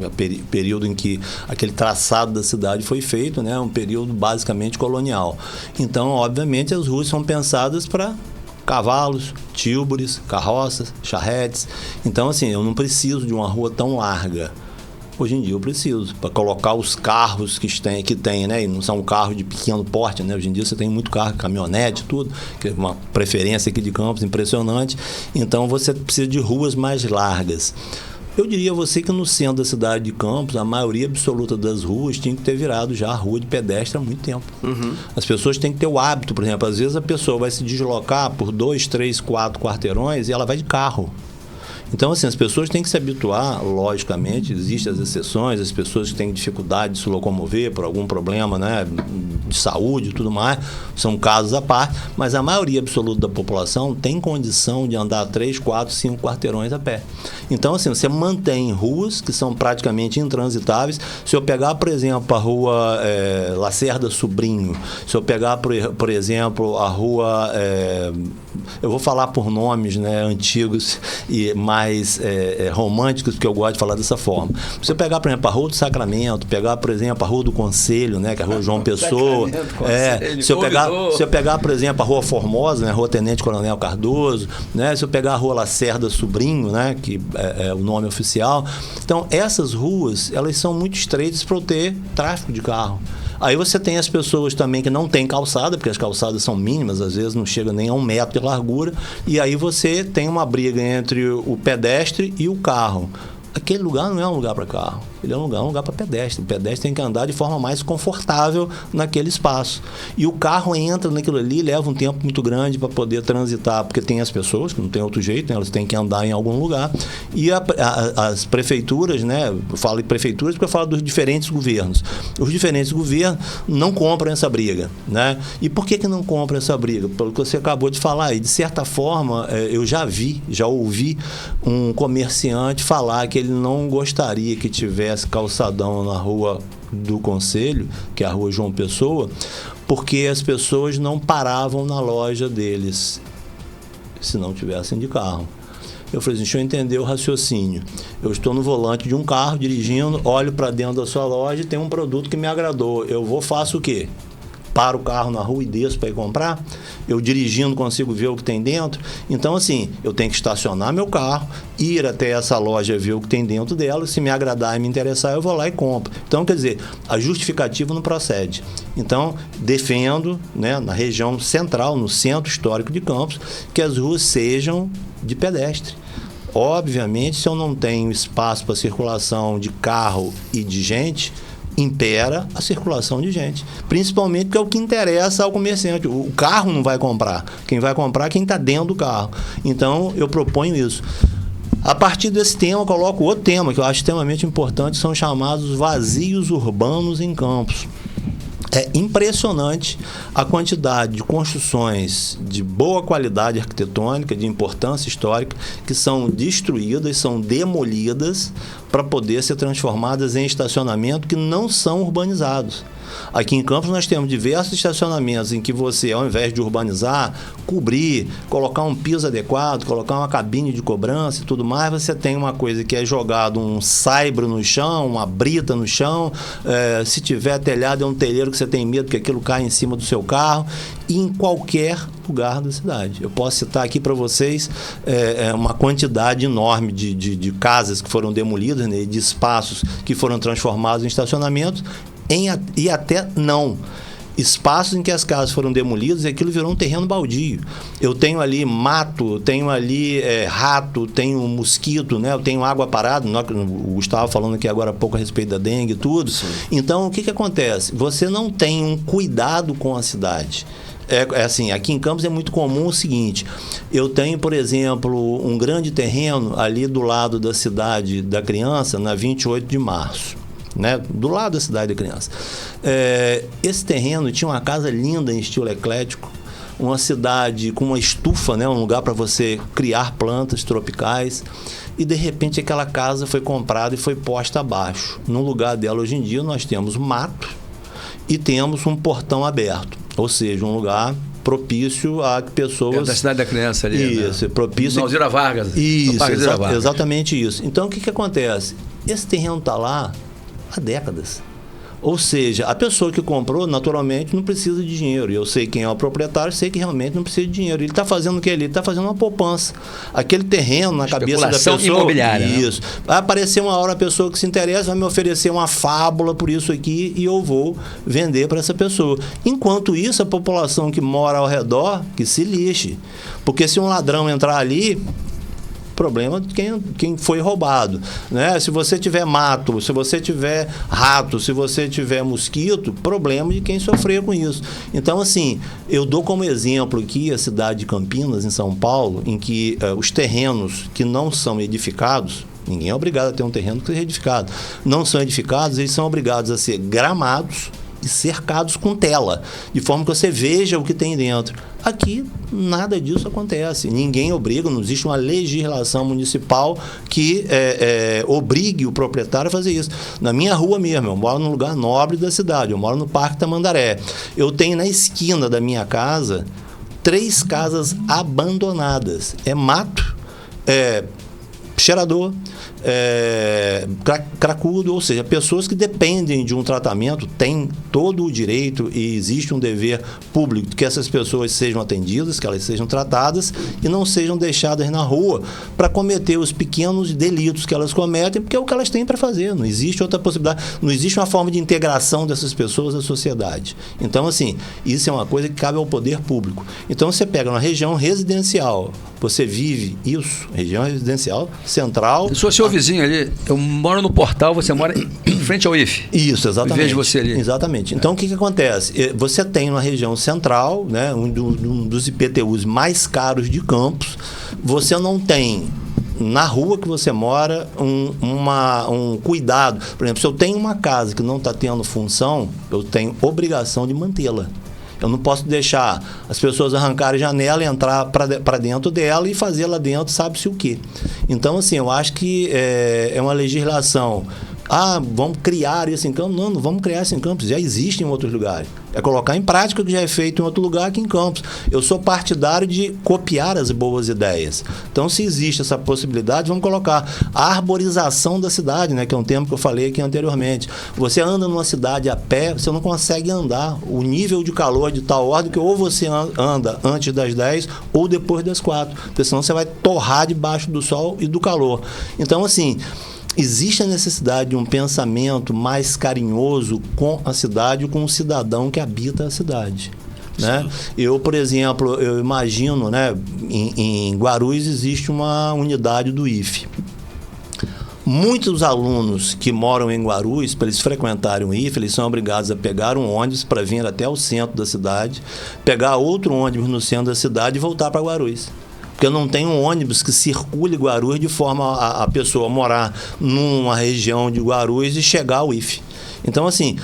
Período em que aquele traçado da cidade foi feito, né? Um período basicamente colonial. Então, obviamente, as ruas são pensadas para cavalos, tílbures, carroças, charretes. Então, assim, eu não preciso de uma rua tão larga. Hoje em dia eu preciso, para colocar os carros que tem, né? E não são carros de pequeno porte, né? Hoje em dia você tem muito carro, caminhonete, tudo, que é uma preferência aqui de Campos impressionante. Então você precisa de ruas mais largas. Eu diria a você que no centro da cidade de Campos, a maioria absoluta das ruas tinha que ter virado já a rua de pedestre há muito tempo. As pessoas têm que ter o hábito, por exemplo, às vezes a pessoa vai se deslocar por 2, 3, 4 quarteirões e ela vai de carro. Então, assim, as pessoas têm que se habituar, logicamente, existem as exceções, as pessoas que têm dificuldade de se locomover por algum problema, né, de saúde e tudo mais, são casos à parte, mas a maioria absoluta da população tem condição de andar 3, 4, 5 quarteirões a pé. Então, assim, você mantém ruas que são praticamente intransitáveis. Se eu pegar, por exemplo, a rua Lacerda Sobrinho, se eu pegar, por exemplo, a rua eu vou falar por nomes, né, antigos e mais românticos, porque eu gosto de falar dessa forma. Se você pegar, por exemplo, a Rua do Sacramento, pegar, por exemplo, a Rua do Conselho, né, que é a Rua João Pessoa. Se eu pegar, por exemplo, a Rua Formosa, né, a Rua Tenente Coronel Cardoso, né, se eu pegar a Rua Lacerda Sobrinho, né, que é o nome oficial. Então, essas ruas, elas são muito estreitas para eu ter tráfego de carro. Aí você tem as pessoas também que não têm calçada, porque as calçadas são mínimas, às vezes não chega nem a 1 metro de largura, e aí você tem uma briga entre o pedestre e o carro. Aquele lugar não é um lugar para carro, ele é um lugar para pedestre. O pedestre tem que andar de forma mais confortável naquele espaço. E o carro entra naquilo ali, leva um tempo muito grande para poder transitar, porque tem as pessoas que não tem outro jeito, né? Elas têm que andar em algum lugar. E as prefeituras, né? Eu falo em prefeituras porque eu falo dos diferentes governos. Os diferentes governos não compram essa briga, né? E por que não compram essa briga? Pelo que você acabou de falar. E de certa forma, eu já ouvi um comerciante falar que ele não gostaria que tivesse calçadão na Rua do Conselho, que é a Rua João Pessoa, porque as pessoas não paravam na loja deles se não tivessem de carro. Eu falei assim, deixa eu entender o raciocínio. Eu estou no volante de um carro, dirigindo, olho para dentro da sua loja e tem um produto que me agradou. Faço o quê? Paro o carro na rua e desço para ir comprar? Eu dirigindo consigo ver o que tem dentro? Então, assim, eu tenho que estacionar meu carro, ir até essa loja ver o que tem dentro dela, se me agradar e me interessar, eu vou lá e compro. Então, quer dizer, a justificativa não procede. Então, defendo, né, na região central, no centro histórico de Campos, que as ruas sejam de pedestre. Obviamente, se eu não tenho espaço para circulação de carro e de gente, impera a circulação de gente, principalmente porque é o que interessa ao comerciante. O carro não vai comprar, quem vai comprar é quem está dentro do carro. Então eu proponho isso. A partir desse tema, eu coloco outro tema que eu acho extremamente importante, são chamados vazios urbanos em Campos. É impressionante a quantidade de construções de boa qualidade arquitetônica, de importância histórica, que são destruídas, são demolidas para poder ser transformadas em estacionamento que não são urbanizados. Aqui em Campos nós temos diversos estacionamentos em que você, ao invés de urbanizar, cobrir, colocar um piso adequado, colocar uma cabine de cobrança e tudo mais, você tem uma coisa que é jogado um saibro no chão, uma brita no chão, se tiver telhado é um telheiro que você tem medo que aquilo caia em cima do seu carro, e em qualquer lugar da cidade. Eu posso citar aqui para vocês uma quantidade enorme de casas que foram demolidas, né, de espaços que foram transformados em estacionamentos, e até não. Espaços em que as casas foram demolidas e aquilo virou um terreno baldio. Eu tenho ali mato, tenho ali rato, tenho mosquito, né? Eu tenho água parada. O Gustavo falando aqui agora há pouco a respeito da dengue e tudo. Sim. Então, o que acontece? Você não tem um cuidado com a cidade. Assim, aqui em Campos é muito comum o seguinte, eu tenho, por exemplo, um grande terreno ali do lado da Cidade da Criança, na 28 de março. Né, do lado da Cidade da Criança. Esse terreno tinha uma casa linda em estilo eclético, uma cidade com uma estufa, né, um lugar para você criar plantas tropicais, e de repente aquela casa foi comprada e foi posta abaixo. No lugar dela hoje em dia nós temos mato e temos um portão aberto, ou seja, um lugar propício a que pessoas... da Cidade da Criança ali. Isso, né? Propício... Alzira Vargas. Isso, exatamente isso. Então o que acontece? Esse terreno está lá há décadas. Ou seja, a pessoa que comprou, naturalmente, não precisa de dinheiro. Eu sei quem é o proprietário, sei que realmente não precisa de dinheiro. Ele está fazendo o que ali? Ele está fazendo uma poupança. Aquele terreno na cabeça da pessoa... imobiliária. Isso. Vai aparecer uma hora a pessoa que se interessa, vai me oferecer uma fábula por isso aqui e eu vou vender para essa pessoa. Enquanto isso, a população que mora ao redor, que se lixe. Porque se um ladrão entrar ali... problema de quem foi roubado, né? Se você tiver mato, se você tiver rato, se você tiver mosquito, problema de quem sofreu com isso. Então, assim, eu dou como exemplo aqui a cidade de Campinas, em São Paulo, em que os terrenos que não são edificados, ninguém é obrigado a ter um terreno que seja edificado, não são edificados, eles são obrigados a ser gramados e cercados com tela, de forma que você veja o que tem dentro. Aqui, nada disso acontece. Ninguém obriga, não existe uma legislação municipal que obrigue o proprietário a fazer isso. Na minha rua mesmo, eu moro num lugar nobre da cidade, eu moro no Parque Tamandaré. Eu tenho na esquina da minha casa 3 casas abandonadas. É mato, cheirador, cracudo, ou seja, pessoas que dependem de um tratamento têm todo o direito e existe um dever público de que essas pessoas sejam atendidas, que elas sejam tratadas e não sejam deixadas na rua para cometer os pequenos delitos que elas cometem, porque é o que elas têm para fazer. Não existe outra possibilidade, não existe uma forma de integração dessas pessoas à sociedade. Então, assim, isso é uma coisa que cabe ao poder público. Então, você pega uma região residencial, você vive isso, região residencial central. Eu sou seu vizinho ali, eu moro no Portal, você mora em frente ao IFE. Isso, exatamente. Vejo você ali. Exatamente. Então, o que acontece? Você tem uma região central, né, um dos IPTUs mais caros de Campos, você não tem na rua que você mora um cuidado. Por exemplo, se eu tenho uma casa que não está tendo função, eu tenho obrigação de mantê-la. Eu não posso deixar as pessoas arrancarem a janela, entrar para dentro dela e fazer lá dentro sabe-se o quê. Então, assim, eu acho que é uma legislação. Vamos criar isso em Campos? Não vamos criar isso em Campos. Já existe em outros lugares. É colocar em prática o que já é feito em outro lugar aqui em Campos. Eu sou partidário de copiar as boas ideias. Então, se existe essa possibilidade, vamos colocar a arborização da cidade, né, que é um termo que eu falei aqui anteriormente. Você anda numa cidade a pé, você não consegue andar. O nível de calor de tal ordem que ou você anda antes das 10 ou depois das 4. Porque senão você vai torrar debaixo do sol e do calor. Então, assim, existe a necessidade de um pensamento mais carinhoso com a cidade, com o cidadão que habita a cidade. Né? Eu, por exemplo, eu imagino, né, em Guarulhos existe uma unidade do IFE. Muitos alunos que moram em Guarulhos, para eles frequentarem o IFE, eles são obrigados a pegar um ônibus para vir até o centro da cidade, pegar outro ônibus no centro da cidade e voltar para Guarulhos. Porque não tem um ônibus que circule Guarulhos de forma a pessoa morar numa região de Guarulhos e chegar ao IFE. Então, assim,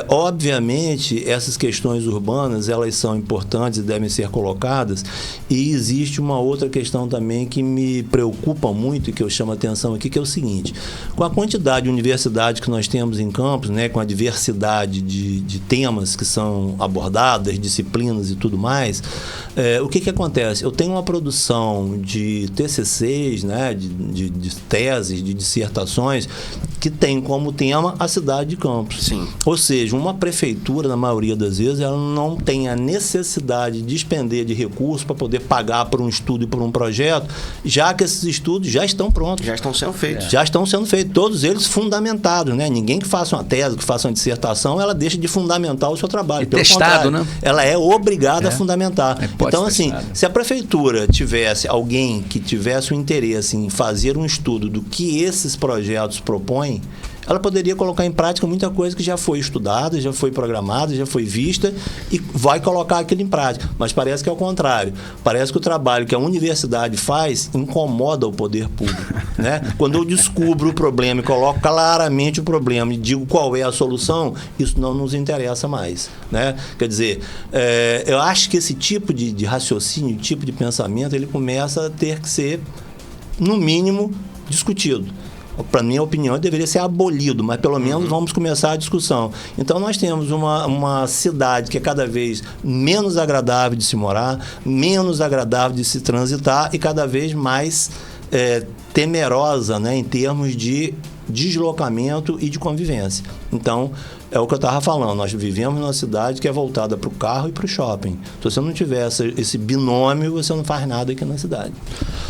obviamente, essas questões urbanas, elas são importantes e devem ser colocadas, e existe uma outra questão também que me preocupa muito e que eu chamo a atenção aqui, que é o seguinte: com a quantidade de universidades que nós temos em Campos, né, com a diversidade de temas que são abordadas, disciplinas e tudo mais, o que acontece? Eu tenho uma produção de TCCs, né, de teses, de dissertações, que tem como tema a cidade de Campos. Sim. Ou seja, uma prefeitura, na maioria das vezes, ela não tem a necessidade de despender de recursos para poder pagar por um estudo e por um projeto, já que esses estudos já estão prontos. Já estão sendo feitos. Já estão sendo feitos, todos eles fundamentados, né? Ninguém que faça uma tese, que faça uma dissertação, ela deixa de fundamentar o seu trabalho. E pelo testado, né? Ela é obrigada a fundamentar. Então, assim, testado. Se a prefeitura tivesse alguém que tivesse o interesse em fazer um estudo do que esses projetos propõem, ela poderia colocar em prática muita coisa que já foi estudada, já foi programada, já foi vista e vai colocar aquilo em prática. Mas parece que é o contrário. Parece que o trabalho que a universidade faz incomoda o poder público, né? Quando eu descubro o problema e coloco claramente o problema e digo qual é a solução, isso não nos interessa mais, né? Quer dizer, eu acho que esse tipo de raciocínio, tipo de pensamento, ele começa a ter que ser, no mínimo, discutido. Para minha opinião, deveria ser abolido, mas pelo menos vamos começar a discussão. Então, nós temos uma cidade que é cada vez menos agradável de se morar, menos agradável de se transitar e cada vez mais temerosa, né, em termos de deslocamento e de convivência. Então, é o que eu estava falando, nós vivemos numa cidade que é voltada para o carro e para o shopping. Se você não tiver esse binômio, você não faz nada aqui na cidade.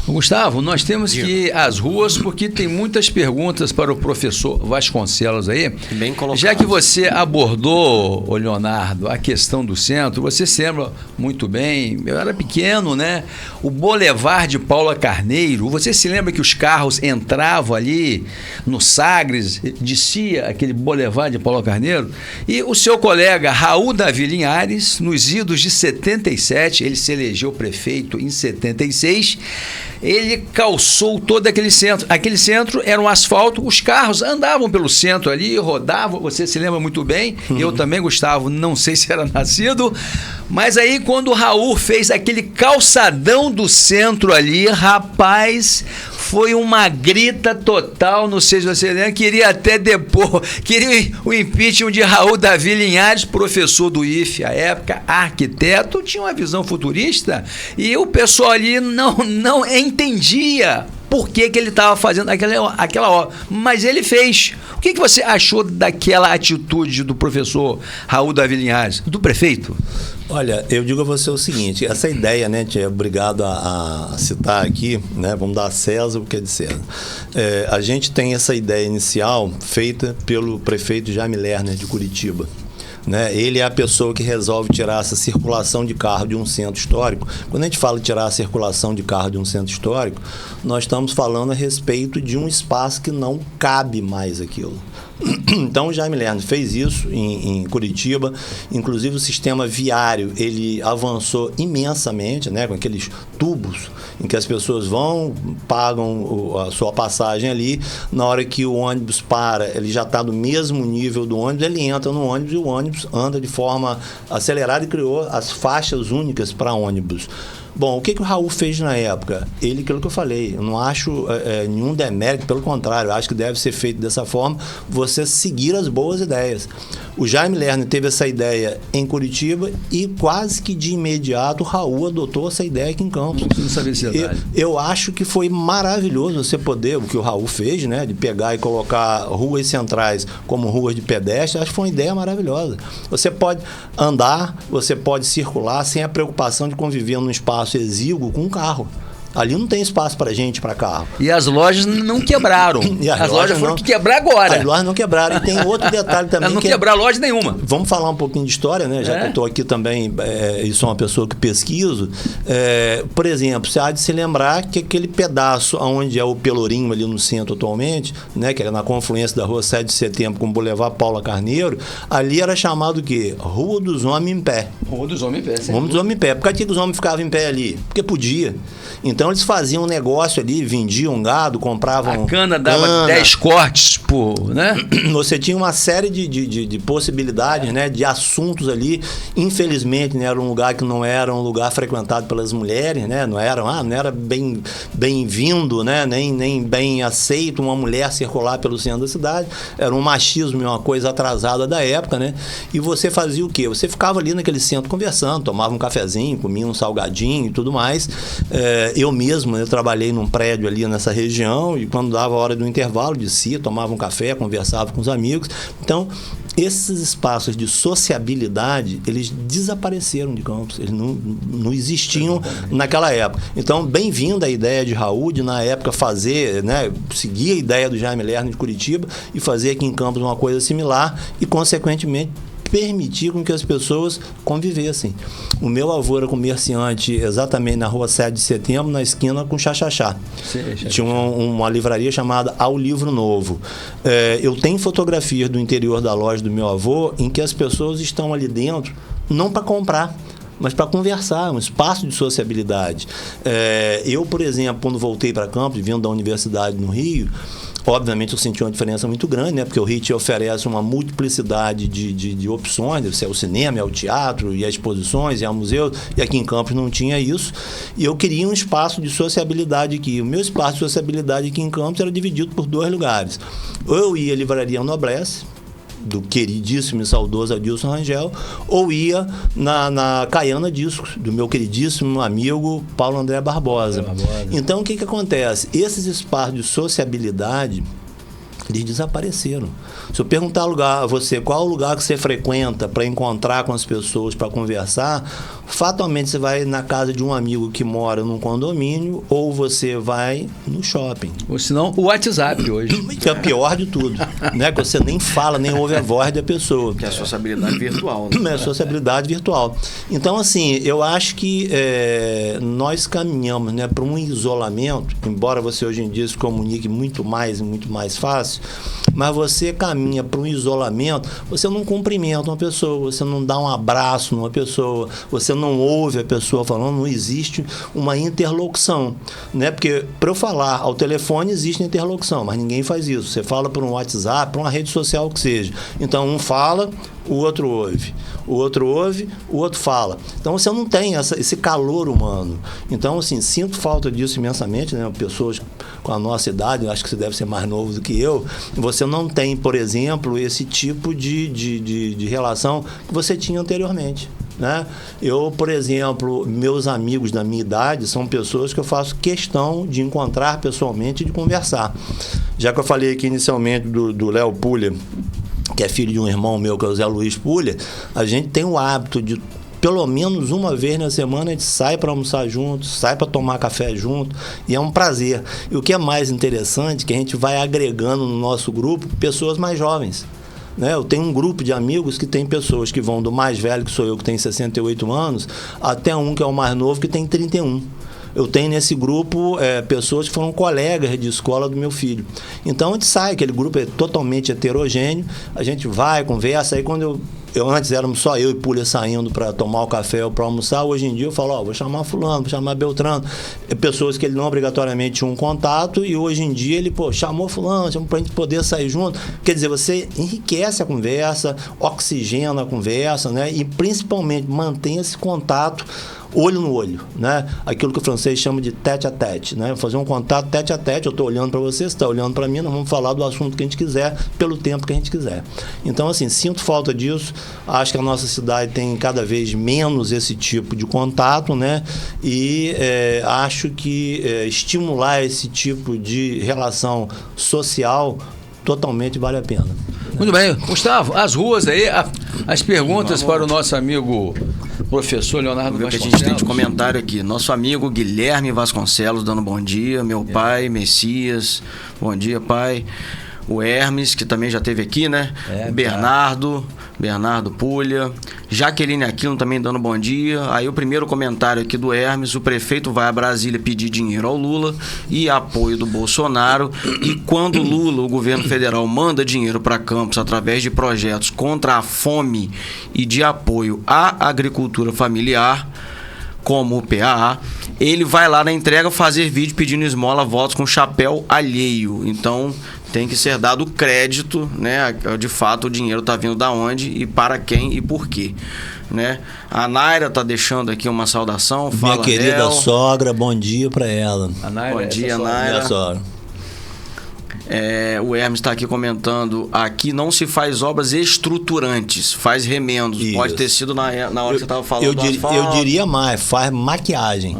Gustavo, nós temos que ir às ruas porque tem muitas perguntas para o professor Vasconcelos aí. Bem colocado. Já que você abordou, Leonardo, a questão do centro, você se lembra muito bem, eu era pequeno, né? O Boulevard de Paula Carneiro, você se lembra que os carros entravam ali no Sagres, descia aquele Boulevard de Paula Carneiro? E o seu colega Raul Davi Linhares, nos idos de 77, ele se elegeu prefeito em 76, ele calçou todo aquele centro. Aquele centro era um asfalto, os carros andavam pelo centro ali, rodavam, você se lembra muito bem, eu também, Gustavo, não sei se era nascido, mas aí quando o Raul fez aquele calçadão do centro ali, rapaz, foi uma grita total, não sei se você lembra, queria até depor, queria o impeachment de Raul Davi Linhares, professor do IFE à época, arquiteto, tinha uma visão futurista, e o pessoal ali não entendia por que ele estava fazendo aquela obra, mas ele fez. O que você achou daquela atitude do professor Raul Davi Linhares, do prefeito? Olha, eu digo a você o seguinte, essa ideia, né, é obrigado a citar aqui, né, vamos dar a César o que é de César. A gente tem essa ideia inicial feita pelo prefeito Jaime Lerner de Curitiba. Né? Ele é a pessoa que resolve tirar essa circulação de carro de um centro histórico. Quando a gente fala de tirar a circulação de carro de um centro histórico, nós estamos falando a respeito de um espaço que não cabe mais aquilo. Então o Jaime Lerner fez isso em Curitiba, inclusive o sistema viário ele avançou imensamente, né, com aqueles tubos em que as pessoas vão, pagam a sua passagem ali, na hora que o ônibus para, ele já está no mesmo nível do ônibus, ele entra no ônibus e o ônibus anda de forma acelerada e criou as faixas únicas para ônibus. Bom, o que o Raul fez na época? Aquilo que eu falei, eu não acho nenhum demérito, pelo contrário, eu acho que deve ser feito dessa forma, você seguir as boas ideias. O Jaime Lerner teve essa ideia em Curitiba e quase que de imediato o Raul adotou essa ideia aqui em Campos. Não preciso saber se é verdade. Eu acho que foi maravilhoso você poder, o que o Raul fez, né, de pegar e colocar ruas centrais como ruas de pedestre, acho que foi uma ideia maravilhosa. Você pode andar, você pode circular sem a preocupação de conviver num espaço exíguo com um carro. Ali não tem espaço para gente, para carro. E as lojas não quebraram. As lojas foram que quebrar agora. As lojas não quebraram. E tem outro detalhe também. Não quebrar loja nenhuma. Vamos falar um pouquinho de história, né? Já que eu estou aqui também, e sou uma pessoa que pesquiso. Por exemplo, você há de se lembrar que aquele pedaço onde é o Pelourinho, ali no centro atualmente, né? Que é na confluência da Rua 7 de Setembro com o Boulevard Paula Carneiro, ali era chamado o quê? Rua dos Homens em Pé. Rua dos Homens em Pé, sim. Rua dos Homens em Pé. Por que os homens ficavam em pé ali? Porque podia. Então eles faziam um negócio ali, vendiam gado, compravam... A cana dava 10 cortes por... né? Você tinha uma série de possibilidades, né? De assuntos ali. Infelizmente, né? Era um lugar que não era um lugar frequentado pelas mulheres, né? Não era bem-vindo, né? Nem bem aceito uma mulher circular pelo centro da cidade. Era um machismo e uma coisa atrasada da época, né? E você fazia o quê? Você ficava ali naquele centro conversando, tomava um cafezinho, comia um salgadinho e tudo mais. Eu mesmo, eu trabalhei num prédio ali nessa região e quando dava a hora do intervalo, descia, tomava um café, conversava com os amigos. Então, esses espaços de sociabilidade, eles desapareceram de Campos, eles não existiam naquela época. Então, bem-vinda a ideia de Raul de, na época, fazer, né, seguir a ideia do Jaime Lerner de Curitiba e fazer aqui em Campos uma coisa similar e, consequentemente, permitir com que as pessoas convivessem. O meu avô era comerciante exatamente na Rua 7 de Setembro, na esquina com Xaxaxá. Tinha uma livraria chamada Ao Livro Novo. Eu tenho fotografias do interior da loja do meu avô em que as pessoas estão ali dentro não para comprar, mas para conversar, um espaço de sociabilidade. Eu, por exemplo, quando voltei para Campos, vindo da universidade no Rio, obviamente eu senti uma diferença muito grande, né? Porque o Rio te oferece uma multiplicidade de opções, é o cinema, é o teatro, e as exposições, e a museu, e aqui em Campos não tinha isso. E eu queria um espaço de sociabilidade aqui. O meu espaço de sociabilidade aqui em Campos era dividido por 2 lugares. Ou eu ia à Livraria Noblesse, do queridíssimo e saudoso Adilson Rangel, ou ia na Caiana Discos, do meu queridíssimo amigo Paulo André Barbosa. Então, o que acontece? Esses espaços de sociabilidade, eles desapareceram. Se eu perguntar a você qual o lugar que você frequenta para encontrar com as pessoas, para conversar, fatalmente você vai na casa de um amigo que mora num condomínio ou você vai no shopping. Ou senão o WhatsApp hoje. Que é o pior de tudo, né? Que você nem fala, nem ouve a voz da pessoa. Que é a sociabilidade virtual, né? É a sociabilidade virtual. Então, assim, eu acho que nós caminhamos, né, para um isolamento, embora você hoje em dia se comunique muito mais fácil, mas você caminha para um isolamento, você não cumprimenta uma pessoa, você não dá um abraço numa pessoa, você não ouve a pessoa falando, não existe uma interlocução, né? Porque para eu falar ao telefone existe interlocução, mas ninguém faz isso. Você fala por um WhatsApp, por uma rede social que seja. Então um fala, o outro ouve. O outro ouve, o outro fala. Então você não tem esse calor humano. Então, assim, sinto falta disso imensamente, né? Pessoas com a nossa idade, eu acho que você deve ser mais novo do que eu, você não tem, por exemplo, esse tipo de relação que você tinha anteriormente. Né? Eu, por exemplo, meus amigos da minha idade são pessoas que eu faço questão de encontrar pessoalmente e de conversar. Já que eu falei aqui inicialmente do Léo Pulha, que é filho de um irmão meu, que é o Zé Luiz Pulha, a gente tem o hábito de, pelo menos uma vez na semana, a gente sai para almoçar junto, sai para tomar café junto, e é um prazer. E o que é mais interessante é que a gente vai agregando no nosso grupo pessoas mais jovens. Eu tenho um grupo de amigos que tem pessoas que vão do mais velho, que sou eu, que tem 68 anos, até um que é o mais novo, que tem 31. Eu tenho nesse grupo pessoas que foram colegas de escola do meu filho. Então a gente sai, aquele grupo é totalmente heterogêneo, a gente vai, conversa, aí quando antes éramos só eu e Pulha saindo para tomar o café ou para almoçar, hoje em dia eu falo, vou chamar fulano, vou chamar Beltrano, pessoas que ele não obrigatoriamente tinha um contato, e hoje em dia ele, chamou fulano, chamou para a gente poder sair junto. Quer dizer, você enriquece a conversa, oxigena a conversa, né? E principalmente mantém esse contato olho no olho, né? Aquilo que o francês chama de tete a tete, né? Fazer um contato tete a tete, eu estou olhando para você está olhando para mim, nós vamos falar do assunto que a gente quiser, pelo tempo que a gente quiser. Então, assim, sinto falta disso, acho que a nossa cidade tem cada vez menos esse tipo de contato, né? E acho que estimular esse tipo de relação social totalmente vale a pena. Muito bem. Gustavo, as ruas aí, as perguntas para o nosso amigo professor Leonardo Vasconcelos. Que a gente tem de comentário aqui. Nosso amigo Guilherme Vasconcelos dando bom dia. Meu pai, Messias. Bom dia, pai. O Hermes, que também já esteve aqui, né? Bernardo Pulha. Jaqueline Aquino também dando bom dia. Aí o primeiro comentário aqui do Hermes: o prefeito vai a Brasília pedir dinheiro ao Lula e apoio do Bolsonaro, e quando Lula, o governo federal, manda dinheiro para Campos através de projetos contra a fome e de apoio à agricultura familiar, como o PAA, ele vai lá na entrega fazer vídeo pedindo esmola, votos com chapéu alheio. Então tem que ser dado crédito, né? De fato, o dinheiro está vindo da onde e para quem e por quê, né? A Naira está deixando aqui uma saudação. Minha querida sogra, bom dia para ela. Bom dia, Naira. Minha sogra. O Hermes está aqui comentando: aqui não se faz obras estruturantes, faz remendos. Isso. Pode ter sido na hora que você estava falando eu diria mais, faz maquiagem.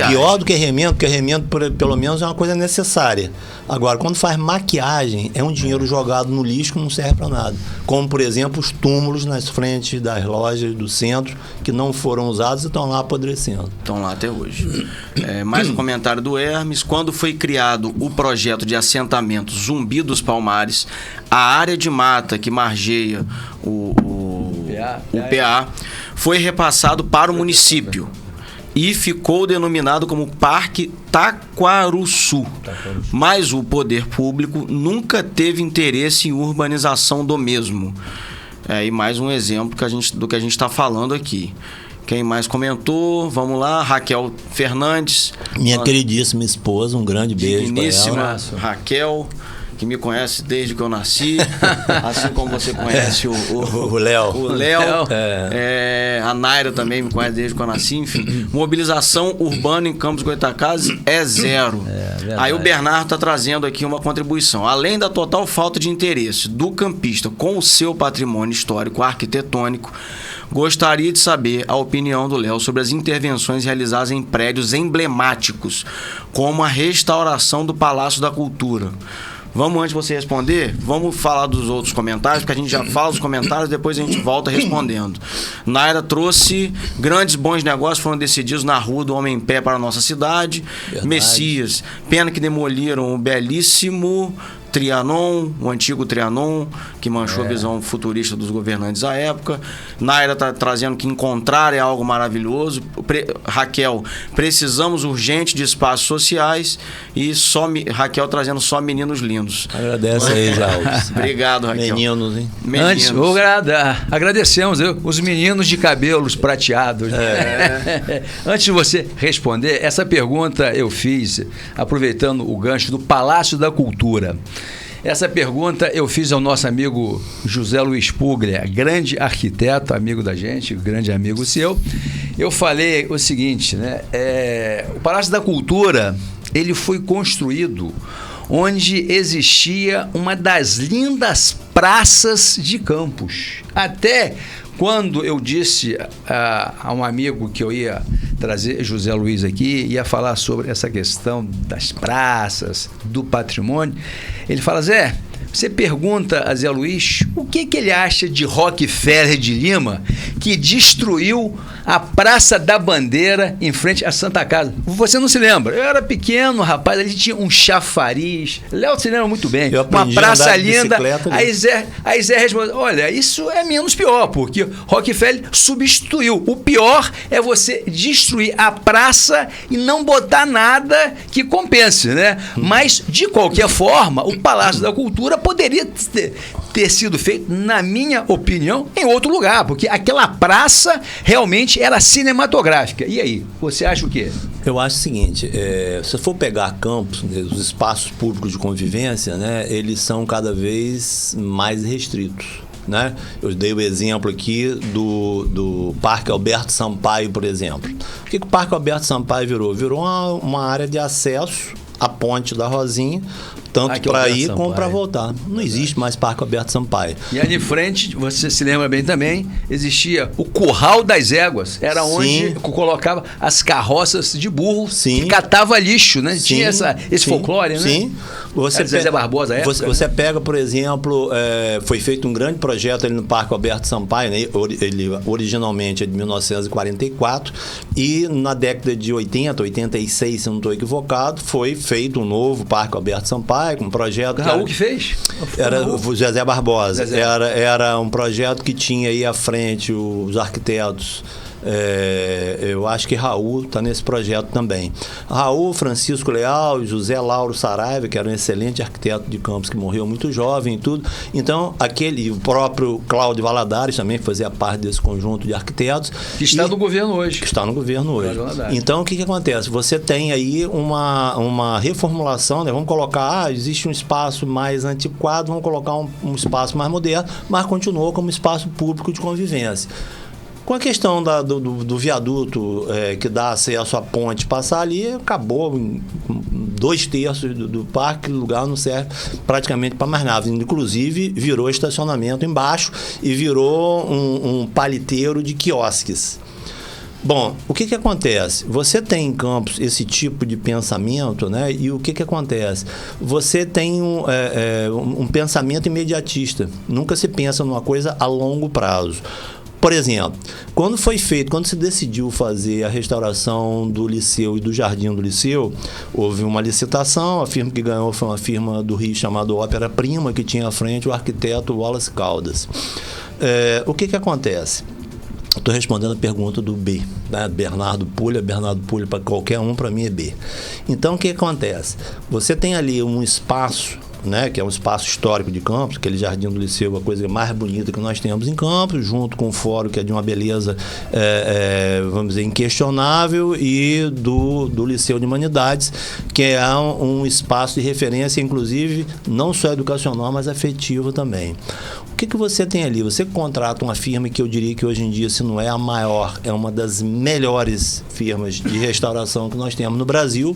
Pior do que remendo, porque remendo pelo menos é uma coisa necessária. Agora, quando faz maquiagem, é um dinheiro jogado no lixo que não serve para nada. Como, por exemplo, os túmulos nas frentes das lojas do centro, que não foram usados e estão lá apodrecendo. Estão lá até hoje. Mais um comentário do Hermes: quando foi criado o projeto de assentamento Zumbi dos Palmares, a área de mata que margeia o PA foi repassado para o município e ficou denominado como Parque Taquaruçu. Mas o poder público nunca teve interesse em urbanização do mesmo. E mais um exemplo do que a gente está falando aqui. Quem mais comentou? Vamos lá, Raquel Fernandes. Minha queridíssima esposa, um grande beijo para ela. Raquel, que me conhece desde que eu nasci, assim como você conhece o Léo. O Léo. A Naira também me conhece desde que eu nasci, enfim. Mobilização urbana em Campos Goytacazes é zero. Aí o Bernardo está trazendo aqui uma contribuição. Além da total falta de interesse do campista com o seu patrimônio histórico arquitetônico, gostaria de saber a opinião do Léo sobre as intervenções realizadas em prédios emblemáticos, como a restauração do Palácio da Cultura. Vamos, antes de você responder, vamos falar dos outros comentários, porque a gente já fala os comentários, depois a gente volta respondendo. Naira trouxe: grandes bons negócios foram decididos na Rua do Homem em Pé para a nossa cidade. Verdade. Messias: pena que demoliram o belíssimo Trianon, o antigo Trianon, que manchou a visão futurista dos governantes à época. Naira está trazendo que encontrar é algo maravilhoso. Raquel: precisamos urgente de espaços sociais. E Raquel trazendo só meninos lindos. Agradece aí, Jalves. Obrigado, Raquel. Meninos, hein? Antes, agradecemos os meninos de cabelos prateados. Antes de você responder, essa pergunta eu fiz aproveitando o gancho do Palácio da Cultura. Essa pergunta eu fiz ao nosso amigo José Luiz Puglia, grande arquiteto, amigo da gente, grande amigo seu. Eu falei o seguinte, né? O Palácio da Cultura, ele foi construído onde existia uma das lindas praças de Campos. Até quando eu disse a um amigo que eu ia trazer José Luiz aqui, ia falar sobre essa questão das praças, do patrimônio, ele fala: Zé, você pergunta a Zé Luiz o que ele acha de Rockefeller de Lima, que destruiu a Praça da Bandeira em frente à Santa Casa. Você não se lembra? Eu era pequeno, rapaz, ali tinha um chafariz. Léo se lembra muito bem. Uma praça linda. Aí Zé respondeu: olha, isso é menos pior, porque Rockefeller substituiu. O pior é você destruir a praça e não botar nada que compense, né? Mas, de qualquer forma, o Palácio da Cultura poderia ter sido feito, na minha opinião, em outro lugar, porque aquela praça realmente era cinematográfica. E aí, você acha o quê? Eu acho o seguinte, se for pegar Campos, os espaços públicos de convivência, né, eles são cada vez mais restritos. Né? Eu dei o exemplo aqui do Parque Alberto Sampaio, por exemplo. O que o Parque Alberto Sampaio virou? Virou uma área de acesso à Ponte da Rosinha, tanto para ir como para voltar. Não existe mais Parque Alberto Sampaio. E ali em frente, você se lembra bem também, existia o Curral das Éguas. Era onde colocava as carroças de burro que catava lixo, né? Tinha esse folclore, né? Sim. Zezé Barbosa, você pega, por exemplo, foi feito um grande projeto ali no Parque Alberto Sampaio, né? Ele originalmente é de 1944, e na década de 80, 86, se eu não estou equivocado, foi feito um novo Parque Alberto Sampaio, com um projeto... Raul que fez? Era o Zezé Barbosa. Era um projeto que tinha aí à frente os arquitetos. Eu acho que Raul está nesse projeto também. Raul, Francisco Leal, José Lauro Saraiva, que era um excelente arquiteto de Campos, que morreu muito jovem e tudo. Então, o próprio Cláudio Valadares também fazia parte desse conjunto de arquitetos. Que está no governo hoje. Que está no governo hoje. Então, o que acontece? Você tem aí uma reformulação, né? Vamos colocar, existe um espaço mais antiquado, vamos colocar um espaço mais moderno, mas continuou como espaço público de convivência. Com a questão do viaduto que dá acesso à ponte passar ali, acabou 2/3 do parque, o lugar não serve praticamente para mais nada. Inclusive, virou estacionamento embaixo e virou um paliteiro de quiosques. Bom, o que acontece? Você tem em Campos esse tipo de pensamento, né? E o que acontece? Você tem um pensamento imediatista. Nunca se pensa numa coisa a longo prazo. Por exemplo, quando se decidiu fazer a restauração do Liceu e do Jardim do Liceu, houve uma licitação, a firma que ganhou foi uma firma do Rio chamada Ópera Prima, que tinha à frente o arquiteto Wallace Caldas. O que acontece? Estou respondendo a pergunta do B, né? Bernardo Pulha para qualquer um, para mim é B. Então, o que acontece? Você tem ali um espaço, né, que é um espaço histórico de Campos, aquele Jardim do Liceu, a coisa mais bonita que nós temos em Campos, junto com o fórum, que é de uma beleza, vamos dizer, inquestionável, e do Liceu de Humanidades, que é um espaço de referência, inclusive, não só educacional, mas afetivo também. O que você tem ali? Você contrata uma firma que eu diria que hoje em dia, se não é a maior, é uma das melhores firmas de restauração que nós temos no Brasil.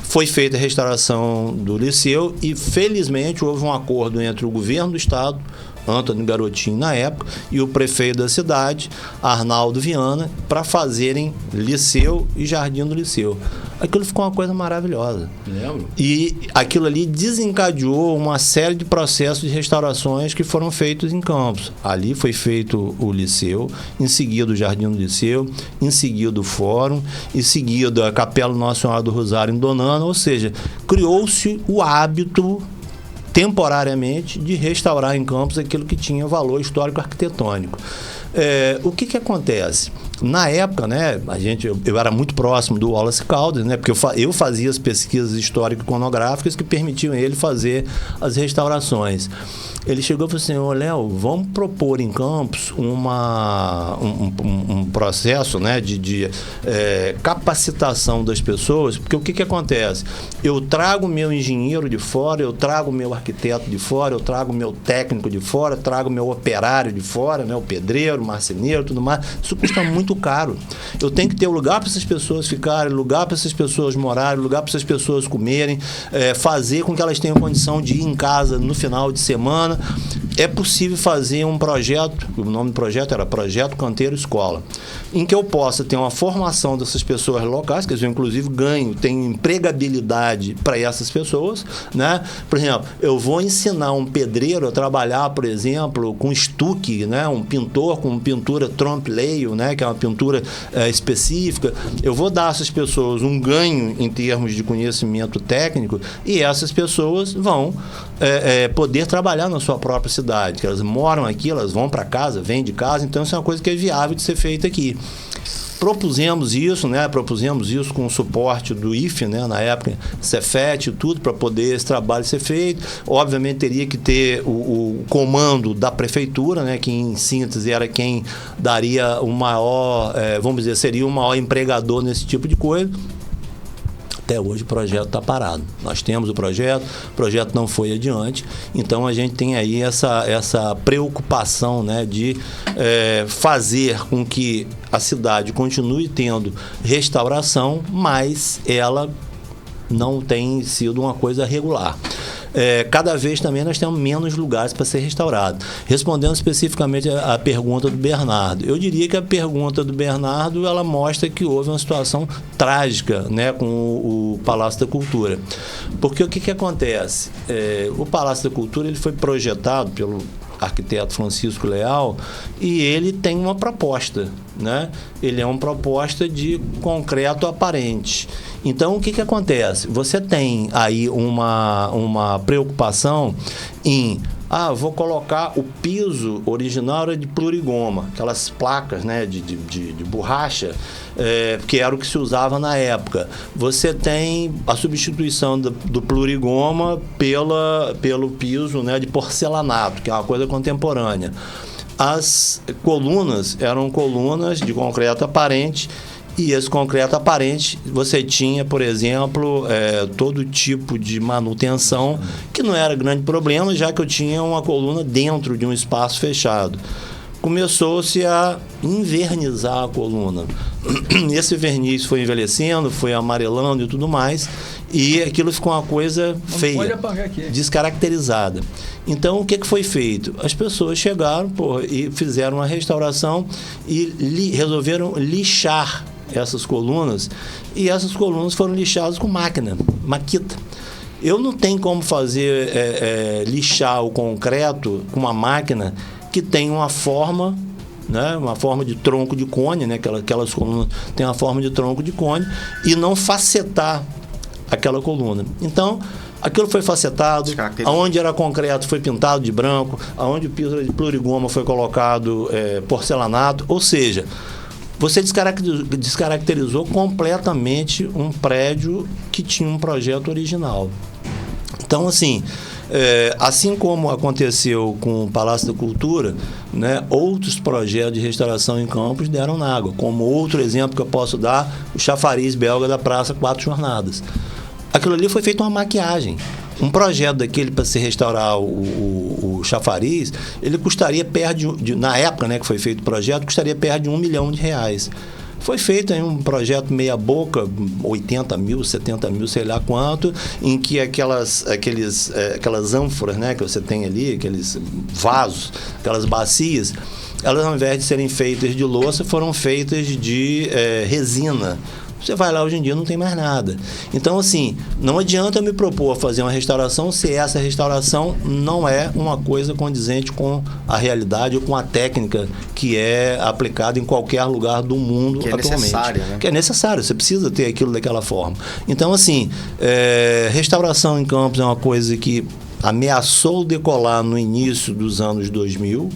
Foi feita a restauração do Liceu e, felizmente, houve um acordo entre o governo do estado, Antônio Garotinho na época, e o prefeito da cidade, Arnaldo Viana, para fazerem Liceu e Jardim do Liceu. Aquilo ficou uma coisa maravilhosa. Lembro. E aquilo ali desencadeou uma série de processos de restaurações que foram feitos em Campos. Ali foi feito o Liceu, em seguida o Jardim do Liceu, em seguida o Fórum, em seguida a Capela Nossa Senhora do Rosário em Donana, ou seja, criou-se o hábito temporariamente de restaurar em Campos aquilo que tinha valor histórico arquitetônico. O que acontece? Na época, né, eu era muito próximo do Wallace Caldas, né, porque eu fazia as pesquisas histórico-iconográficas que permitiam ele fazer as restaurações. ele chegou e falou assim: ô Léo, vamos propor em Campos um processo, né, de capacitação das pessoas, porque o que acontece? Eu trago meu engenheiro de fora, eu trago meu arquiteto de fora, eu trago meu técnico de fora, eu trago meu operário de fora, né, o pedreiro, o marceneiro, tudo mais. Isso custa muito caro. Eu tenho que ter lugar para essas pessoas ficarem, lugar para essas pessoas morarem, lugar para essas pessoas comerem, fazer com que elas tenham condição de ir em casa no final de semana. É possível fazer um projeto, o nome do projeto era Projeto Canteiro Escola, em que eu possa ter uma formação dessas pessoas locais, que eu inclusive ganho, tenho empregabilidade para essas pessoas, né? Por exemplo, eu vou ensinar um pedreiro a trabalhar, por exemplo, com estuque, né? Um pintor com pintura trompe-l'œil, né? Que é uma pintura específica. Eu vou dar a essas pessoas um ganho em termos de conhecimento técnico e essas pessoas vão poder trabalhar na sua própria cidade, que elas moram aqui, elas vão para casa, vêm de casa, então isso é uma coisa que é viável de ser feita aqui. Propusemos isso, né? Propusemos isso com o suporte do IFE, né? Na época, Cefet e tudo, para poder esse trabalho ser feito. Obviamente teria que ter o comando da prefeitura, né? Que em síntese era quem daria o maior, vamos dizer, seria o maior empregador nesse tipo de coisa. Até hoje o projeto está parado. Nós temos o projeto não foi adiante, então a gente tem aí essa preocupação, né, de fazer com que a cidade continue tendo restauração, mas ela não tem sido uma coisa regular. Cada vez também nós temos menos lugares para ser restaurado. Respondendo especificamente a pergunta do Bernardo, eu diria que a pergunta do Bernardo ela mostra que houve uma situação trágica, né, com o Palácio da Cultura. Porque o que acontece? O Palácio da Cultura ele foi projetado pelo arquiteto Francisco Leal e ele tem uma proposta, né? Ele é uma proposta de concreto aparente. Então, o que acontece? Você tem aí uma preocupação em vou colocar o piso original era de plurigoma, aquelas placas, né, de borracha, que era o que se usava na época. Você tem a substituição do plurigoma pelo piso, né, de porcelanato, que é uma coisa contemporânea. As colunas eram colunas de concreto aparente. E esse concreto aparente, você tinha, por exemplo, todo tipo de manutenção, que não era grande problema, já que eu tinha uma coluna dentro de um espaço fechado. Começou-se a invernizar a coluna. Esse verniz foi envelhecendo, foi amarelando e tudo mais, e aquilo ficou uma coisa feia, descaracterizada. Então, o que foi feito? As pessoas chegaram e fizeram uma restauração e resolveram lixar essas colunas, e essas colunas foram lixadas com maquita. Eu não tenho como fazer lixar o concreto com uma máquina que tem uma forma, né, uma forma de tronco de cone, né, aquelas colunas têm uma forma de tronco de cone, e não facetar aquela coluna. Então, aquilo foi facetado, aonde era concreto foi pintado de branco, aonde o piso de plurigoma foi colocado porcelanato, ou seja, você descaracterizou completamente um prédio que tinha um projeto original. Então, assim como aconteceu com o Palácio da Cultura, né, outros projetos de restauração em Campos deram na água. Como outro exemplo que eu posso dar, o chafariz belga da Praça 4 Jornadas. Aquilo ali foi feito uma maquiagem. Um projeto daquele para se restaurar o chafariz, ele custaria perto na época, né, que foi feito o projeto, custaria perto de R$1 milhão. Foi feito aí um projeto meia boca, 80 mil, 70 mil, sei lá quanto, em que aquelas ânforas, né, que você tem ali, aqueles vasos, aquelas bacias, elas ao invés de serem feitas de louça, foram feitas de resina. Você vai lá hoje em dia, não tem mais nada. Então, assim, não adianta eu me propor a fazer uma restauração se essa restauração não é uma coisa condizente com a realidade ou com a técnica que é aplicada em qualquer lugar do mundo atualmente. Que é necessária, né? Que é necessário, você precisa ter aquilo daquela forma. Então, assim, restauração em Campos é uma coisa que ameaçou decolar no início dos anos 2000,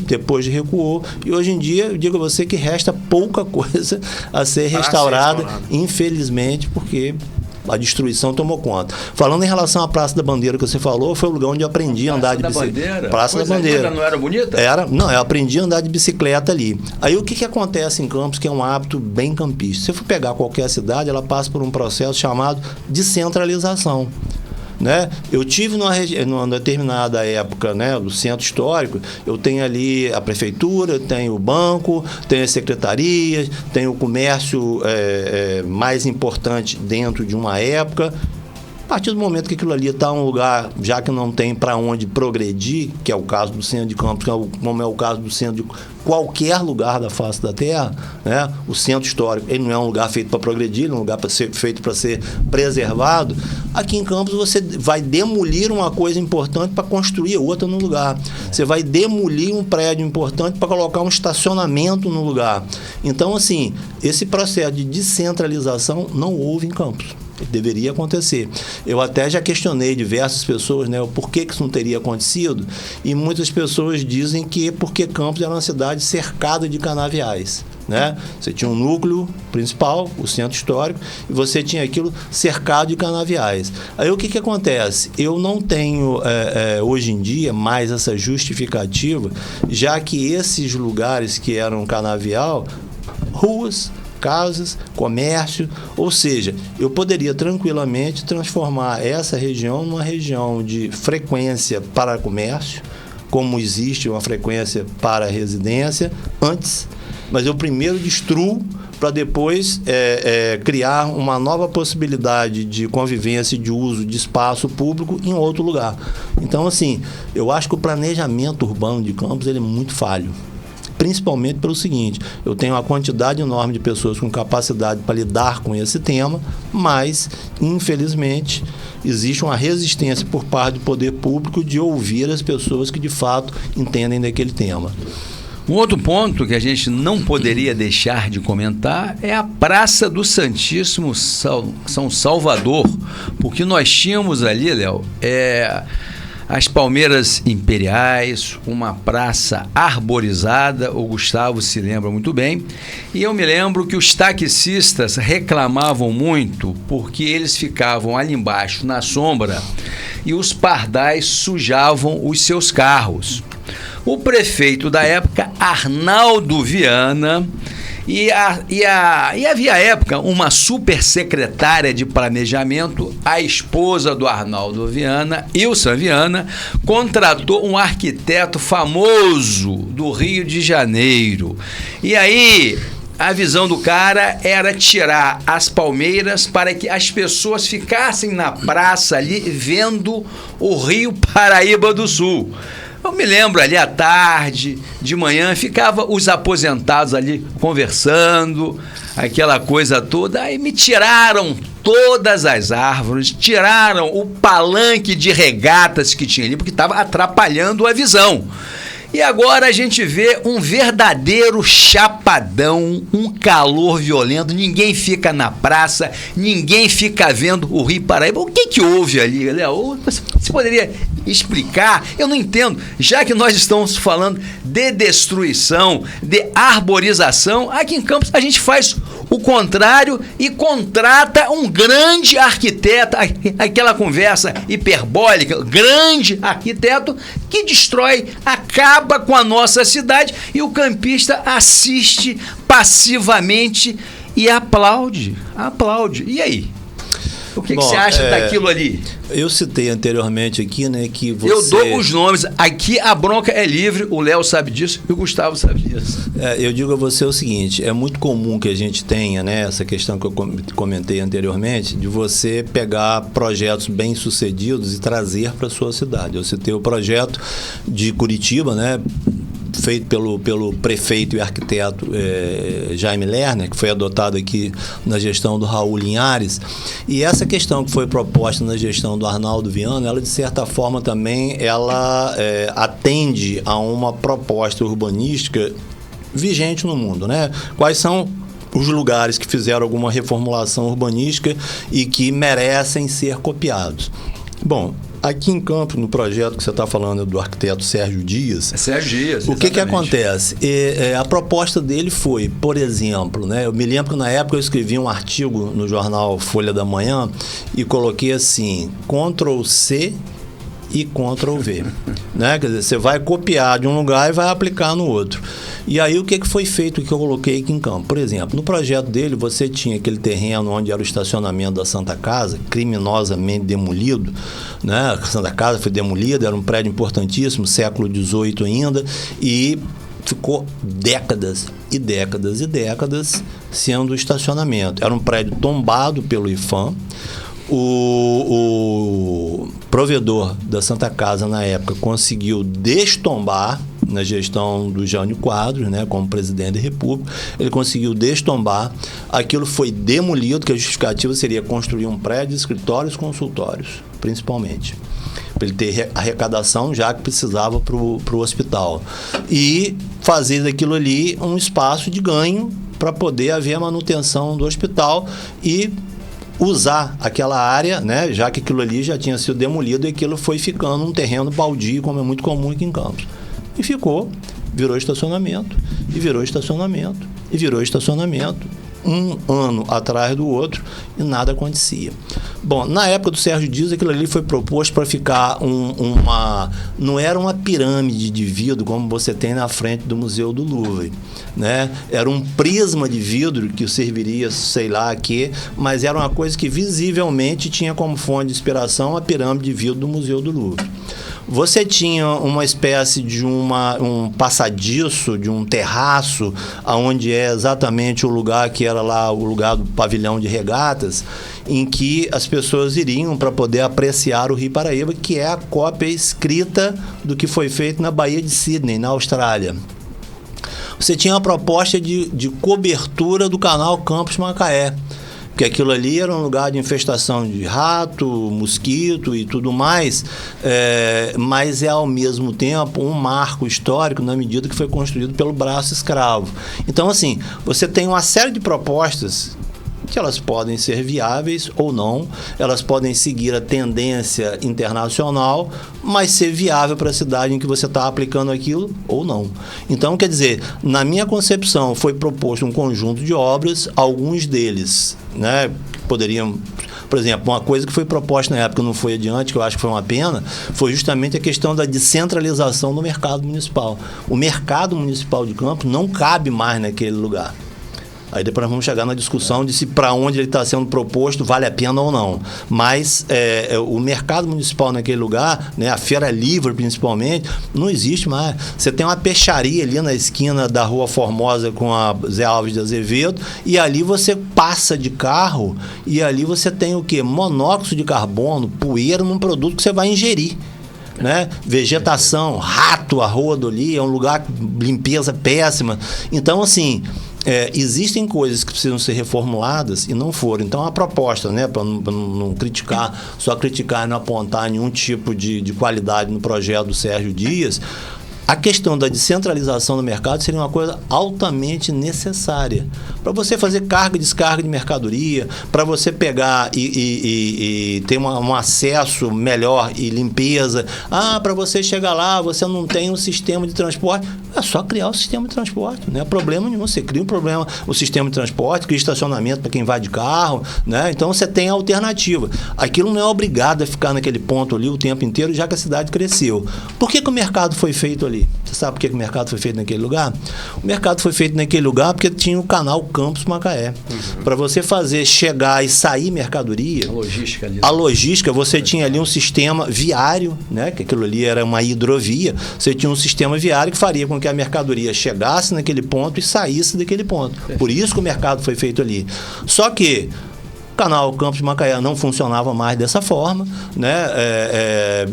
depois recuou, e hoje em dia eu digo a você que resta pouca coisa a ser restaurada, infelizmente, porque A destruição tomou conta. Falando em relação à Praça da Bandeira que você falou, foi o lugar onde eu aprendi a andar de bicicleta. Praça da Bandeira. Não era bonita? Não, eu aprendi a andar de bicicleta ali. Aí o que acontece em Campos, que é um hábito bem campista? Se eu for pegar qualquer cidade, ela passa por um processo chamado de centralização. Né? Eu tive numa determinada época, né, do centro histórico, eu tenho ali a prefeitura, tenho o banco, tenho as secretarias, tenho o comércio mais importante dentro de uma época. A partir do momento que aquilo ali está um lugar, já que não tem para onde progredir, que é o caso do centro de Campos, como é o caso do centro de qualquer lugar da face da Terra, né? O centro histórico, ele não é um lugar feito para progredir, ele é um lugar feito para ser preservado. Aqui em Campos você vai demolir uma coisa importante para construir outra no lugar. Você vai demolir um prédio importante para colocar um estacionamento no lugar. Então, assim, esse processo de descentralização não houve em Campos. Deveria acontecer. Eu até já questionei diversas pessoas, né, o porquê que isso não teria acontecido, e muitas pessoas dizem que porque Campos era uma cidade cercada de canaviais. Né? Você tinha um núcleo principal, o centro histórico, e você tinha aquilo cercado de canaviais. Aí o que acontece? Eu não tenho, hoje em dia, mais essa justificativa, já que esses lugares que eram canavial, ruas, casas, comércio, ou seja, eu poderia tranquilamente transformar essa região numa região de frequência para comércio, como existe uma frequência para residência antes, mas eu primeiro destruo para depois criar uma nova possibilidade de convivência e de uso de espaço público em outro lugar. Então, assim, eu acho que o planejamento urbano de Campos ele é muito falho. Principalmente pelo seguinte, eu tenho uma quantidade enorme de pessoas com capacidade para lidar com esse tema, mas, infelizmente, existe uma resistência por parte do poder público de ouvir as pessoas que, de fato, entendem daquele tema. Um outro ponto que a gente não poderia deixar de comentar é a Praça do Santíssimo São Salvador, porque nós tínhamos ali, Léo, as palmeiras imperiais, uma praça arborizada, o Gustavo se lembra muito bem, e eu me lembro que os taxistas reclamavam muito porque eles ficavam ali embaixo na sombra e os pardais sujavam os seus carros. O prefeito da época, Arnaldo Viana, e havia à época uma supersecretária de planejamento, a esposa do Arnaldo Viana, Ilsa Viana, contratou um arquiteto famoso do Rio de Janeiro. E aí a visão do cara era tirar as palmeiras para que as pessoas ficassem na praça ali vendo o Rio Paraíba do Sul. Eu me lembro ali à tarde, de manhã, ficava os aposentados ali conversando, aquela coisa toda, aí me tiraram todas as árvores, tiraram o palanque de regatas que tinha ali, porque estava atrapalhando a visão. E agora a gente vê um verdadeiro chapadão, um calor violento, ninguém fica na praça, ninguém fica vendo o Rio Paraíba. O que houve ali, Léo? Você poderia explicar? Eu não entendo. Já que nós estamos falando de destruição, de arborização, aqui em Campos a gente faz o contrário e contrata um grande arquiteto, aquela conversa hiperbólica, grande arquiteto que destrói, acaba com a nossa cidade e o campista assiste passivamente e aplaude. E aí? O que você acha daquilo ali? Eu citei anteriormente aqui, né, que você... Eu dou os nomes. Aqui a bronca é livre, o Léo sabe disso e o Gustavo sabe disso. Eu digo a você o seguinte, é muito comum que a gente tenha, né, essa questão que eu comentei anteriormente, de você pegar projetos bem-sucedidos e trazer para a sua cidade. Eu citei o projeto de Curitiba, né, feito pelo prefeito e arquiteto Jaime Lerner, que foi adotado aqui na gestão do Raul Linhares. E essa questão que foi proposta na gestão do Arnaldo Viana, ela de certa forma também ela atende a uma proposta urbanística vigente no mundo, né? Quais são os lugares que fizeram alguma reformulação urbanística e que merecem ser copiados? Bom, Aqui em Campos, no projeto que você está falando do arquiteto Sérgio Dias... Sérgio Dias, o que acontece? A proposta dele foi, por exemplo, né, eu me lembro que na época eu escrevi um artigo no jornal Folha da Manhã e coloquei assim, Ctrl+C e Ctrl+V. Né? Quer dizer, você vai copiar de um lugar e vai aplicar no outro. E aí o que foi feito que eu coloquei aqui em Campos? Por exemplo, no projeto dele você tinha aquele terreno onde era o estacionamento da Santa Casa, criminosamente demolido, né? A Santa Casa foi demolida, era um prédio importantíssimo, século XVIII ainda, e ficou décadas e décadas e décadas sendo estacionamento. Era um prédio tombado pelo IPHAN. O provedor da Santa Casa, na época, conseguiu destombar, na gestão do Jânio Quadros, né, como presidente da República, ele conseguiu destombar, aquilo foi demolido, que a justificativa seria construir um prédio, escritórios, consultórios, principalmente, para ele ter arrecadação, já que precisava para o hospital, e fazer daquilo ali um espaço de ganho para poder haver a manutenção do hospital e usar aquela área, né, já que aquilo ali já tinha sido demolido e aquilo foi ficando um terreno baldio, como é muito comum aqui em Campos. E ficou, virou estacionamento, e virou estacionamento, e virou estacionamento, um ano atrás do outro, e nada acontecia. Bom, na época do Sérgio Dias, aquilo ali foi proposto para ficar não era uma pirâmide de vidro como você tem na frente do Museu do Louvre, né? Era um prisma de vidro que serviria, sei lá a quê, mas era uma coisa que visivelmente tinha como fonte de inspiração a pirâmide de vidro do Museu do Louvre. Você tinha uma espécie de um passadiço, de um terraço, onde é exatamente o lugar que era lá o lugar do pavilhão de regatas, em que as pessoas iriam para poder apreciar o Rio Paraíba, que é a cópia escrita do que foi feito na Baía de Sydney, na Austrália. Você tinha a proposta de cobertura do canal Campos-Macaé, porque aquilo ali era um lugar de infestação de rato, mosquito e tudo mais, mas é ao mesmo tempo um marco histórico na medida que foi construído pelo braço escravo. Então, assim, você tem uma série de propostas que elas podem ser viáveis ou não, elas podem seguir a tendência internacional, mas ser viável para a cidade em que você está aplicando aquilo ou não. Então, quer dizer, na minha concepção foi proposto um conjunto de obras, alguns deles, né, poderiam... Por exemplo, uma coisa que foi proposta na época, não foi adiante, que eu acho que foi uma pena, foi justamente a questão da descentralização do mercado municipal. O mercado municipal de Campos não cabe mais naquele lugar. Aí depois nós vamos chegar na discussão de se para onde ele está sendo proposto vale a pena ou não. Mas o mercado municipal naquele lugar, né, a Feira Livre principalmente, não existe mais. Você tem uma peixaria ali na esquina da Rua Formosa com a Zé Alves de Azevedo e ali você passa de carro e ali você tem o quê? Monóxido de carbono, poeira num produto que você vai ingerir. Né? Vegetação, rato a rodo ali, é um lugar de limpeza péssima. Então, assim... existem coisas que precisam ser reformuladas e não foram. Então, a proposta, né, para não criticar, só criticar e não apontar nenhum tipo de qualidade no projeto do Sérgio Dias, a questão da descentralização do mercado seria uma coisa altamente necessária. Para você fazer carga e descarga de mercadoria, para você pegar e ter um acesso melhor e limpeza. Para você chegar lá, você não tem um sistema de transporte. É só criar o sistema de transporte. Não é problema nenhum. Você cria o sistema de transporte, cria estacionamento para quem vai de carro. Né? Então, você tem a alternativa. Aquilo não é obrigado a ficar naquele ponto ali o tempo inteiro, já que a cidade cresceu. Por que o mercado foi feito ali? Você sabe por que o mercado foi feito naquele lugar? O mercado foi feito naquele lugar porque tinha o canal Campos-Macaé. Para você fazer chegar e sair mercadoria... A logística, você tinha ali um sistema viário, né? Que aquilo ali era uma hidrovia. Você tinha um sistema viário que faria com que a mercadoria chegasse naquele ponto e saísse daquele ponto. Por isso que o mercado foi feito ali. Só que o canal Campos-Macaé não funcionava mais dessa forma, né?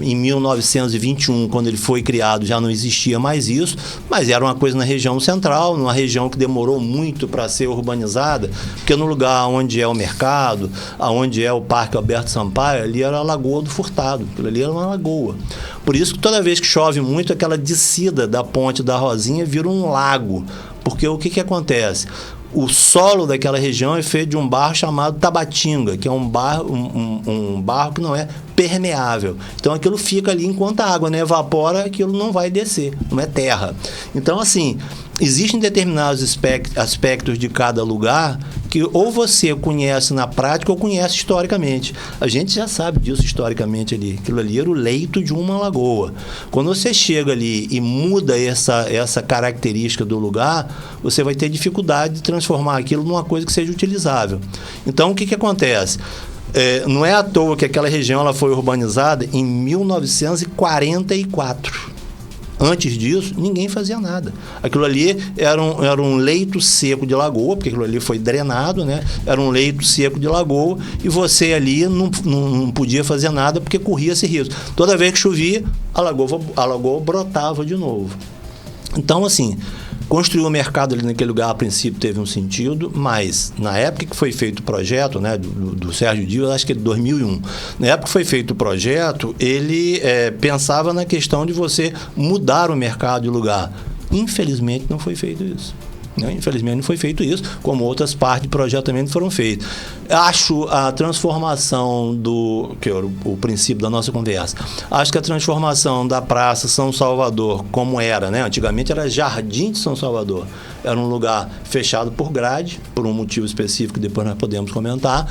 Em 1921, quando ele foi criado, já não existia mais isso, mas era uma coisa na região central, numa região que demorou muito para ser urbanizada, porque no lugar onde é o mercado, onde é o Parque Alberto Sampaio, ali era a Lagoa do Furtado, aquilo ali era uma lagoa. Por isso que toda vez que chove muito, aquela descida da Ponte da Rosinha vira um lago. Porque o que acontece? o solo daquela região é feito de um barro chamado Tabatinga, que é um barro que não é permeável. Então aquilo fica ali enquanto a água não evapora, aquilo não vai descer, não é terra. Então, assim, existem determinados aspectos de cada lugar que ou você conhece na prática ou conhece historicamente. A gente já sabe disso historicamente ali. Aquilo ali era o leito de uma lagoa. Quando você chega ali e muda essa característica do lugar, você vai ter dificuldade de transformar aquilo numa coisa que seja utilizável. Então, o que acontece? Não é à toa que aquela região ela foi urbanizada em 1944. Antes disso, ninguém fazia nada. Aquilo ali era um leito seco de lagoa, porque aquilo ali foi drenado, né? Era um leito seco de lagoa e você ali não podia fazer nada porque corria esse risco. Toda vez que chovia, a lagoa brotava de novo. Então, assim, construir o mercado ali naquele lugar, a princípio, teve um sentido, mas na época que foi feito o projeto, né, do Sérgio Dias, acho que é de 2001, na época que foi feito o projeto, ele pensava na questão de você mudar o mercado de lugar. Infelizmente, não foi feito isso. Infelizmente não foi feito isso, como outras partes do projeto também não foram feitas. Acho a transformação que é o princípio da nossa conversa, acho que a transformação da Praça São Salvador, como era, né? Antigamente era Jardim de São Salvador, era um lugar fechado por grade, por um motivo específico que depois nós podemos comentar,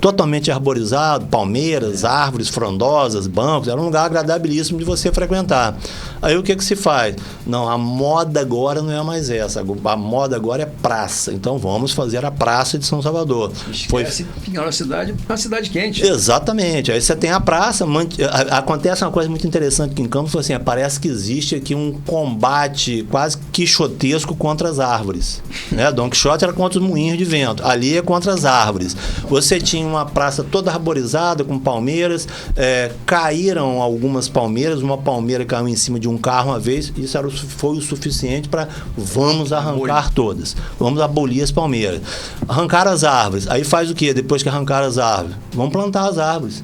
totalmente arborizado, palmeiras, árvores frondosas, bancos, era um lugar agradabilíssimo de você frequentar. Aí o que se faz? Não, a moda agora não é mais essa, a moda agora é praça, então vamos fazer a Praça de São Salvador. Esquece que é uma cidade quente. Exatamente, aí você tem a praça, acontece uma coisa muito interessante aqui em Campos, assim, parece que existe aqui um combate quase quixotesco contra as árvores, né? Dom Quixote era contra os moinhos de vento, ali é contra as árvores. Você tinha uma praça toda arborizada com palmeiras, caíram algumas palmeiras, uma palmeira caiu em cima de um carro uma vez, isso foi o suficiente para vamos arrancar todas, vamos abolir as palmeiras, arrancar as árvores. Aí faz o quê? Depois que arrancar as árvores, vamos plantar as árvores.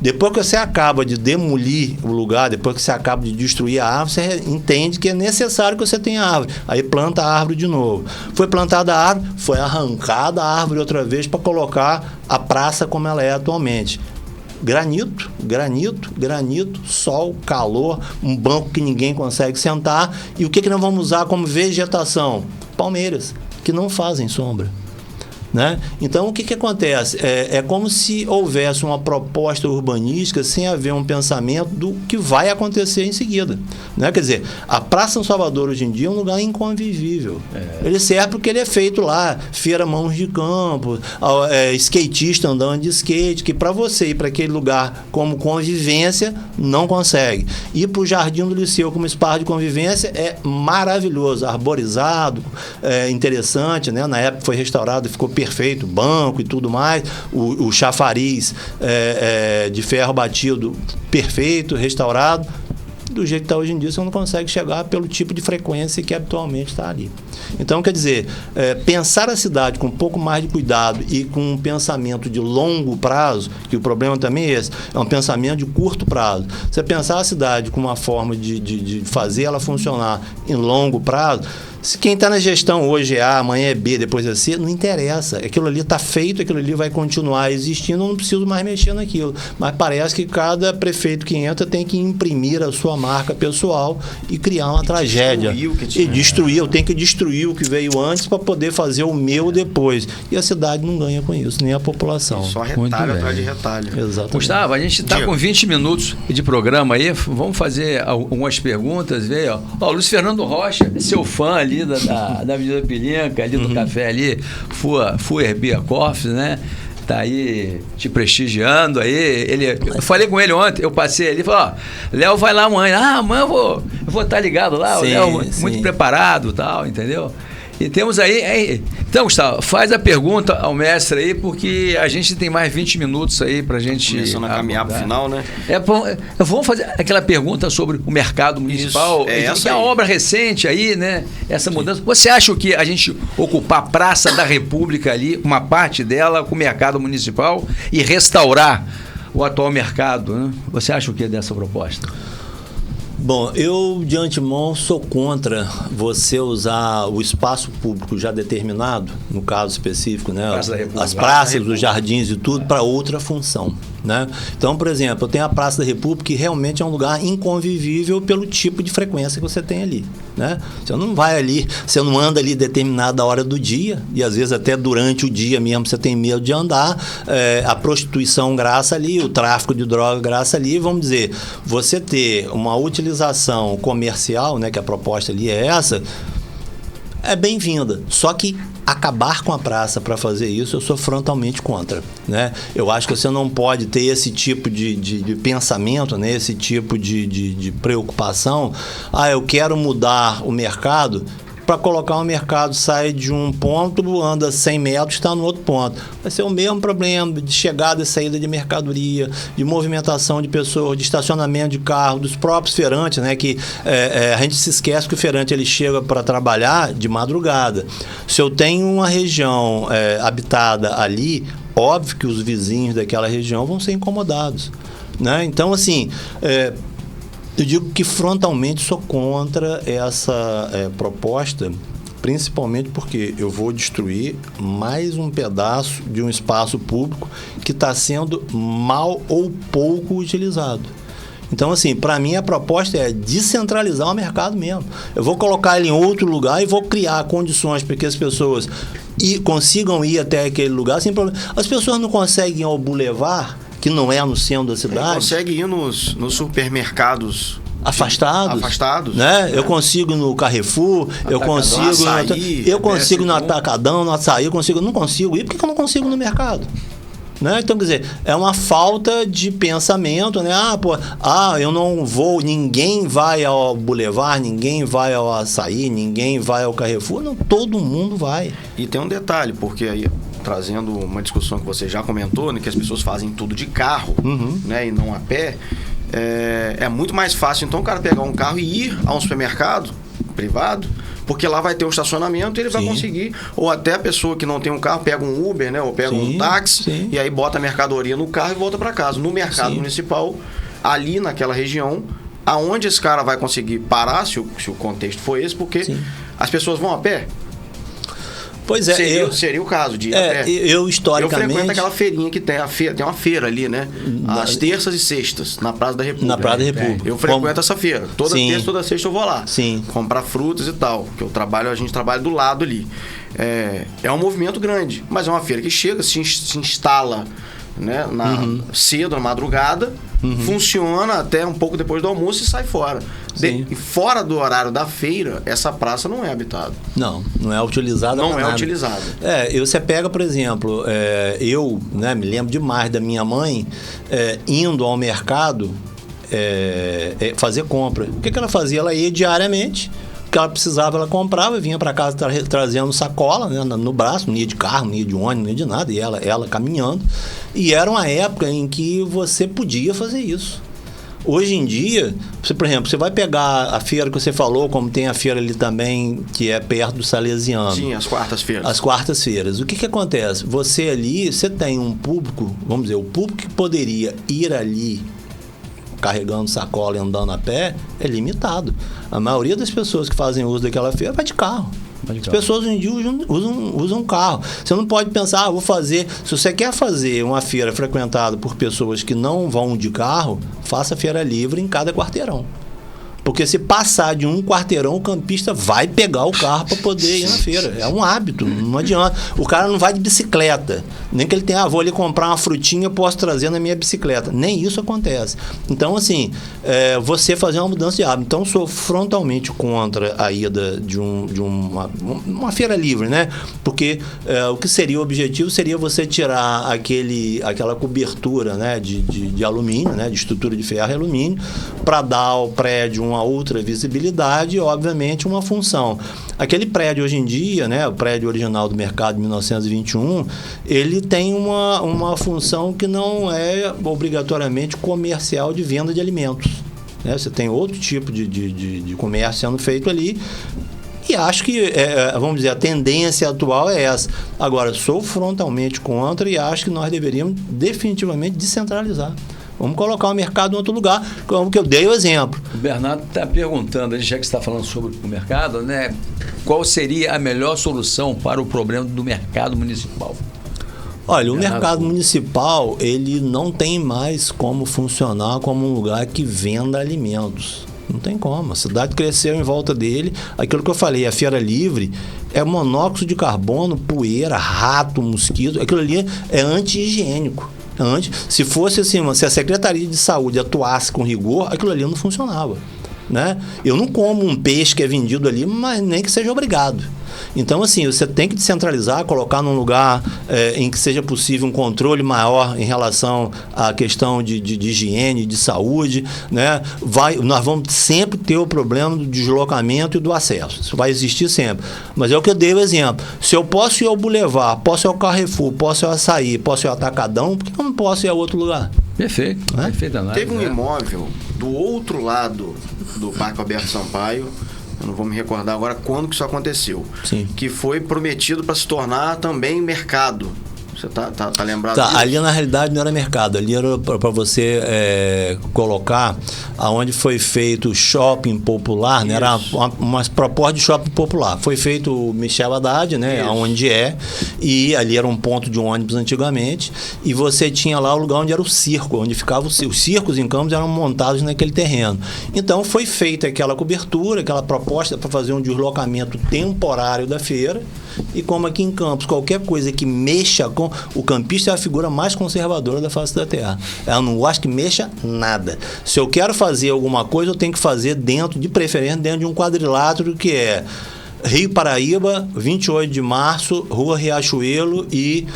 Depois que você acaba de demolir o lugar, depois que você acaba de destruir a árvore, você entende que é necessário que você tenha árvore. Aí planta a árvore de novo. Foi plantada a árvore, foi arrancada a árvore outra vez para colocar a praça como ela é atualmente. Granito, sol, calor, um banco que ninguém consegue sentar. E o que nós vamos usar como vegetação? Palmeiras, que não fazem sombra. Né? Então, o que acontece? É como se houvesse uma proposta urbanística sem haver um pensamento do que vai acontecer em seguida. Né? Quer dizer, a Praça São Salvador hoje em dia é um lugar inconvivível. Ele serve porque ele é feito lá, feira mãos de campo, skatista andando de skate, que para você ir para aquele lugar como convivência, não consegue. Ir para o Jardim do Liceu como espaço de convivência é maravilhoso, arborizado, interessante, né? Na época foi restaurado e ficou perfeito, banco e tudo mais, o chafariz de ferro batido perfeito, restaurado. Do jeito que está hoje em dia, você não consegue chegar pelo tipo de frequência que habitualmente está ali. Então, quer dizer, pensar a cidade com um pouco mais de cuidado e com um pensamento de longo prazo, que o problema também é esse, é um pensamento de curto prazo. Você pensar a cidade com uma forma de fazer ela funcionar em longo prazo, se quem está na gestão hoje é A, amanhã é B, depois é C, não interessa. Aquilo ali está feito, aquilo ali vai continuar existindo, eu não preciso mais mexer naquilo. Mas parece que cada prefeito que entra tem que imprimir a sua marca pessoal e criar uma tragédia. Eu tenho que destruir o que veio antes para poder fazer o meu depois. E a cidade não ganha com isso, nem a população. Só retalho atrás de retalho. Exatamente. Gustavo, a gente está com 20 minutos de programa aí, vamos fazer algumas perguntas. Veio, ó, o Luiz Fernando Rocha, seu fã ali da Avenida Pilinca, ali do café ali, Fuer Beer Coffee, né? Tá aí te prestigiando aí. Eu falei com ele ontem, eu passei ali e falei, ó, Léo vai lá amanhã. Amanhã eu vou estar ligado lá, sim, o Léo muito preparado e tal, entendeu? E temos aí... Então, Gustavo, faz a pergunta ao mestre aí, porque a gente tem mais 20 minutos aí pra gente... Começando a caminhar pro final, né? Vamos fazer aquela pergunta sobre o mercado municipal, que é uma obra recente aí, né? Essa mudança. Você acha que a gente ocupar a Praça da República ali, uma parte dela, com o mercado municipal e restaurar o atual mercado, né? Você acha o que dessa proposta? Bom, eu de antemão sou contra você usar o espaço público já determinado, no caso específico, né, as praças, os jardins e tudo, para outra função. Né? Então, por exemplo, eu tenho a Praça da República, que realmente é um lugar inconvivível pelo tipo de frequência que você tem ali. Né? Você não vai ali, você não anda ali determinada hora do dia, e às vezes até durante o dia mesmo você tem medo de andar, a prostituição graça ali, o tráfico de droga graça ali, vamos dizer, você ter uma utilização comercial, né, que a proposta ali é essa, é bem-vinda. Só que acabar com a praça para fazer isso, eu sou frontalmente contra. Né? Eu acho que você não pode ter esse tipo de pensamento, né? Esse tipo de preocupação. Eu quero mudar o mercado. Para colocar um mercado, sai de um ponto, anda 100 metros, está no outro ponto. Vai ser o mesmo problema de chegada e saída de mercadoria, de movimentação de pessoas, de estacionamento de carro, dos próprios feirantes, né? Que a gente se esquece que o feirante ele chega para trabalhar de madrugada. Se eu tenho uma região habitada ali, óbvio que os vizinhos daquela região vão ser incomodados. Né? Então, assim... eu digo que frontalmente sou contra essa proposta, principalmente porque eu vou destruir mais um pedaço de um espaço público que está sendo mal ou pouco utilizado. Então, assim, para mim a proposta é descentralizar o mercado mesmo. Eu vou colocar ele em outro lugar e vou criar condições para que as pessoas consigam ir até aquele lugar sem problema. As pessoas não conseguem ir ao Boulevard, que não é no centro da cidade. Consegue ir nos supermercados afastados, né? Eu consigo no Carrefour, eu consigo no Atacadão, no Açaí, não consigo ir, por que eu não consigo no mercado? Né? Então, quer dizer, é uma falta de pensamento, né? Eu não vou, ninguém vai ao Boulevard, ninguém vai ao Açaí, ninguém vai ao Carrefour, não, todo mundo vai. E tem um detalhe, porque aí, trazendo uma discussão que você já comentou, né, que as pessoas fazem tudo de carro, né, e não a pé, é muito mais fácil, então, o cara pegar um carro e ir a um supermercado privado, porque lá vai ter um estacionamento e ele vai conseguir, ou até a pessoa que não tem um carro pega um Uber, né, ou pega um táxi, e aí bota a mercadoria no carro e volta para casa. No mercado municipal, ali naquela região, aonde esse cara vai conseguir parar, se o contexto for esse, porque as pessoas vão a pé. Pois é, seria o caso de ir a pé. Eu historicamente... Eu frequento aquela feirinha que tem tem uma feira ali, né? Às terças e sextas, na Praça da República. Na Praça da República. Eu frequento essa feira. Toda terça, toda sexta eu vou lá. Sim. Comprar frutas e tal. Porque a gente trabalha do lado ali. É um movimento grande, mas é uma feira que chega, se instala, né, cedo, na madrugada, funciona até um pouco depois do almoço e sai fora. E fora do horário da feira, essa praça não é habitada. Não é utilizada. Não é utilizada. Você pega, por exemplo, eu, né, me lembro demais da minha mãe indo ao mercado fazer compra. O que ela fazia? Ela ia diariamente. Que ela precisava, ela comprava, vinha para casa trazendo sacola, né, no braço, não ia de carro, não ia de ônibus, não ia de nada, e ela caminhando. E era uma época em que você podia fazer isso. Hoje em dia, por exemplo, você vai pegar a feira que você falou, como tem a feira ali também, que é perto do Salesiano. Sim, as quartas-feiras. As quartas-feiras. O que acontece? Você ali, você tem um público, vamos dizer, o público que poderia ir ali carregando sacola e andando a pé, é limitado. A maioria das pessoas que fazem uso daquela feira vai de carro. As pessoas hoje em dia usam carro. Você não pode pensar, vou fazer... Se você quer fazer uma feira frequentada por pessoas que não vão de carro, faça feira livre em cada quarteirão. Porque se passar de um quarteirão, o campista vai pegar o carro para poder ir na feira. É um hábito, não adianta. O cara não vai de bicicleta. Nem que ele tenha, vou ali comprar uma frutinha, posso trazer na minha bicicleta. Nem isso acontece. Então, assim, você fazer uma mudança de hábito. Então, sou frontalmente contra a ida de uma feira livre, né? Porque o que seria o objetivo seria você tirar aquela cobertura, né, de alumínio, né, de estrutura de ferro e alumínio, para dar ao prédio uma outra visibilidade e, obviamente, uma função. Aquele prédio hoje em dia, né, o prédio original do mercado de 1921, ele tem uma função que não é obrigatoriamente comercial de venda de alimentos. Né? Você tem outro tipo de comércio sendo feito ali. E acho que, vamos dizer, a tendência atual é essa. Agora, sou frontalmente contra e acho que nós deveríamos definitivamente descentralizar. Vamos colocar o mercado em outro lugar, como que eu dei o exemplo. O Bernardo está perguntando, já que você está falando sobre o mercado, né? Qual seria a melhor solução para o problema do mercado municipal? Olha, o mercado municipal, ele não tem mais como funcionar como um lugar que venda alimentos. Não tem como. A cidade cresceu em volta dele. Aquilo que eu falei, a Feira Livre é monóxido de carbono, poeira, rato, mosquito. Aquilo ali é anti-higiênico. Se fosse assim, se a Secretaria de Saúde atuasse com rigor, aquilo ali não funcionava, né? Eu não como um peixe que é vendido ali, mas nem que seja obrigado. Então, assim, você tem que descentralizar, colocar num lugar em que seja possível um controle maior em relação à questão de higiene, de saúde, né? Nós vamos sempre ter o problema do deslocamento e do acesso. Isso vai existir sempre. Mas é o que eu dei o exemplo. Se eu posso ir ao Boulevard, posso ir ao Carrefour, posso ir ao Açaí, posso ir ao Atacadão, por que eu não posso ir a outro lugar? Perfeito. Né? Perfeito análise, Teve um imóvel do outro lado do Parque Alberto Sampaio, eu não vou me recordar agora quando que isso aconteceu. Sim. Que foi prometido para se tornar também mercado. Você tá lembrado disso? Ali na realidade não era mercado, ali era para você colocar aonde foi feito o shopping popular, né? Era uma proposta de shopping popular. Foi feito o Michel Haddad, né? Aonde e ali era um ponto de ônibus antigamente, e você tinha lá o lugar onde era o circo, onde ficava os circos em Campos eram montados naquele terreno. Então foi feita aquela cobertura, aquela proposta para fazer um deslocamento temporário da feira. E como aqui em Campos, qualquer coisa que mexa com... O campista é a figura mais conservadora da face da terra. Ela não gosta que mexa nada. Se eu quero fazer alguma coisa, eu tenho que fazer de preferência, dentro de um quadrilátero que é Rio Paraíba, 28 de março, Rua Riachuelo e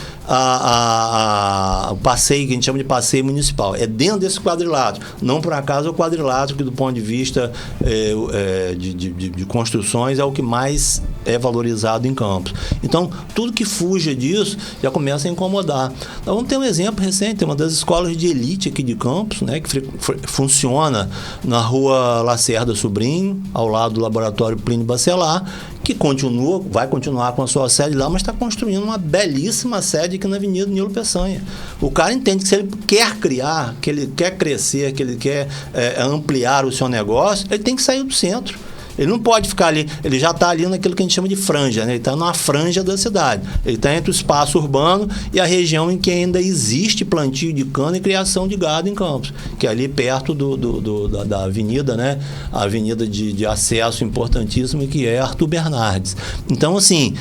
o passeio, que a gente chama de passeio municipal. É dentro desse quadrilátero. Não por acaso é o quadrilátero que, do ponto de vista de construções, é o que mais é valorizado em Campos. Então, tudo que fuja disso já começa a incomodar. Então, vamos ter um exemplo recente, uma das escolas de elite aqui de Campos, né, que funciona na Rua Lacerda Sobrinho, ao lado do Laboratório Plínio Bacelar, que vai continuar com a sua sede lá, mas está construindo uma belíssima sede aqui na Avenida Nilo Peçanha. O cara entende que se ele quer criar, que ele quer crescer, que ele quer ampliar o seu negócio, ele tem que sair do centro. Ele não pode ficar ali, ele já está ali naquilo que a gente chama de franja, né? Ele está numa franja da cidade. Ele está entre o espaço urbano e a região em que ainda existe plantio de cana e criação de gado em Campos, que é ali perto da avenida, né? A avenida de acesso importantíssima, que é Arthur Bernardes. Então, assim,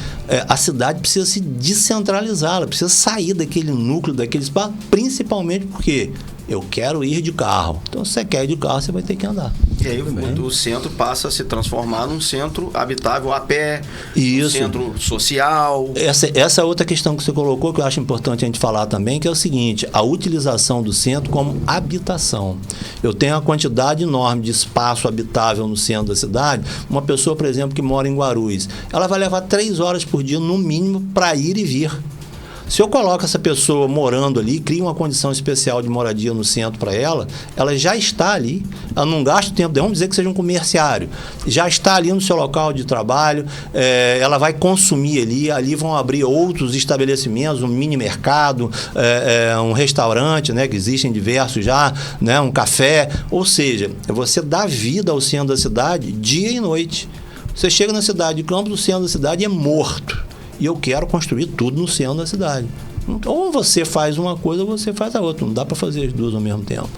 a cidade precisa se descentralizar, ela precisa sair daquele núcleo, daquele espaço, principalmente porque eu quero ir de carro. Então, se você quer ir de carro, você vai ter que andar. E aí o centro passa a se transformar num centro habitável a pé, um centro social. Essa é outra questão que você colocou, que eu acho importante a gente falar também, que é o seguinte: a utilização do centro como habitação. Eu tenho uma quantidade enorme de espaço habitável no centro da cidade. Uma pessoa, por exemplo, que mora em Guarulhos, ela vai levar 3 horas por dia, no mínimo, para ir e vir. Se eu coloco essa pessoa morando ali, crio uma condição especial de moradia no centro para ela, ela já está ali, ela não gasta o tempo dela, vamos dizer que seja um comerciário, já está ali no seu local de trabalho, ela vai consumir ali vão abrir outros estabelecimentos, um mini mercado, um restaurante, né, que existem diversos já, né, um café, ou seja, você dá vida ao centro da cidade dia e noite. Você chega na cidade de Campos, o centro da cidade é morto. E eu quero construir tudo no centro da cidade. Ou você faz uma coisa ou você faz a outra. Não dá para fazer as duas ao mesmo tempo.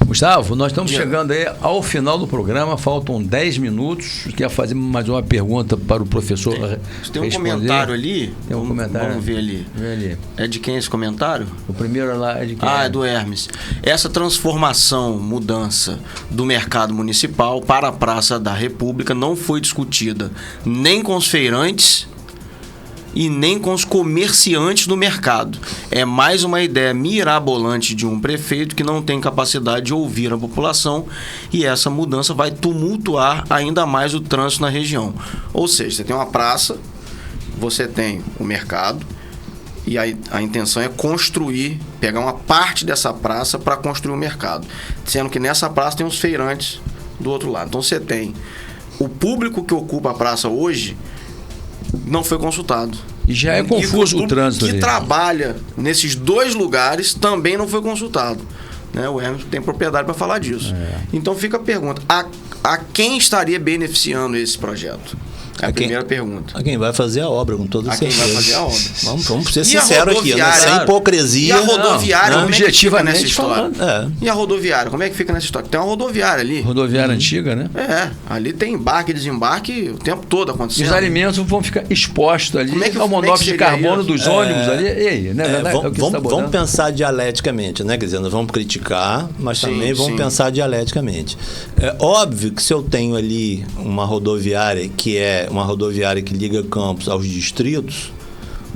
Gustavo, nós estamos chegando aí ao final do programa, faltam 10 minutos. Quer fazer mais uma pergunta para o professor Tem um comentário ali. Tem um comentário. Vamos ver ali. Vê ali. É de quem esse comentário? O primeiro lá é de quem? É do Hermes. Essa transformação, mudança do mercado municipal para a Praça da República não foi discutida nem com os feirantes e nem com os comerciantes do mercado. É mais uma ideia mirabolante de um prefeito que não tem capacidade de ouvir a população, e essa mudança vai tumultuar ainda mais o trânsito na região. Ou seja, você tem uma praça, você tem o mercado, e a intenção é construir, pegar uma parte dessa praça para construir o mercado. Sendo que nessa praça tem os feirantes do outro lado. Então você tem o público que ocupa a praça hoje não foi consultado. E já é confuso o trânsito que ali. Trabalha nesses dois lugares também não foi consultado. Né? O Hermes tem propriedade para falar disso. Então fica a pergunta, a quem estaria beneficiando esse projeto? É a primeira pergunta. A quem vai fazer a obra, com toda certeza. A quem vai fazer a obra. Vamos ser sinceros aqui, né? Sem hipocrisia. E a rodoviária, como é que fica nessa história? Falando. E a rodoviária, como é que fica nessa história? Tem uma rodoviária ali. Rodoviária antiga, né? Ali tem embarque e desembarque o tempo todo acontecendo. Os alimentos vão ficar expostos ali ao monóxido de carbono dos ônibus ali. E aí, né? Vamos pensar dialeticamente, né? Quer dizer, nós vamos criticar, mas também vamos pensar dialeticamente. É óbvio que se eu tenho ali uma rodoviária que liga Campos aos distritos,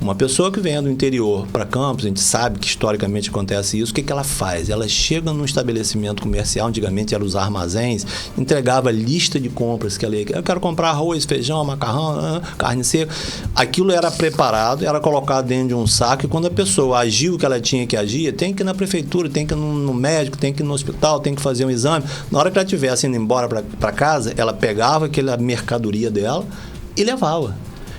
uma pessoa que vem do interior para Campos, a gente sabe que historicamente acontece isso, o que ela faz? Ela chega num estabelecimento comercial, antigamente eram os armazéns, entregava lista de compras que ela ia, eu quero comprar arroz, feijão, macarrão, carne seca. Aquilo era preparado, era colocado dentro de um saco, e quando a pessoa agiu o que ela tinha que agir, tem que ir na prefeitura, tem que ir no médico, tem que ir no hospital, tem que fazer um exame. Na hora que ela estivesse indo embora para casa, ela pegava aquela mercadoria dela e levava.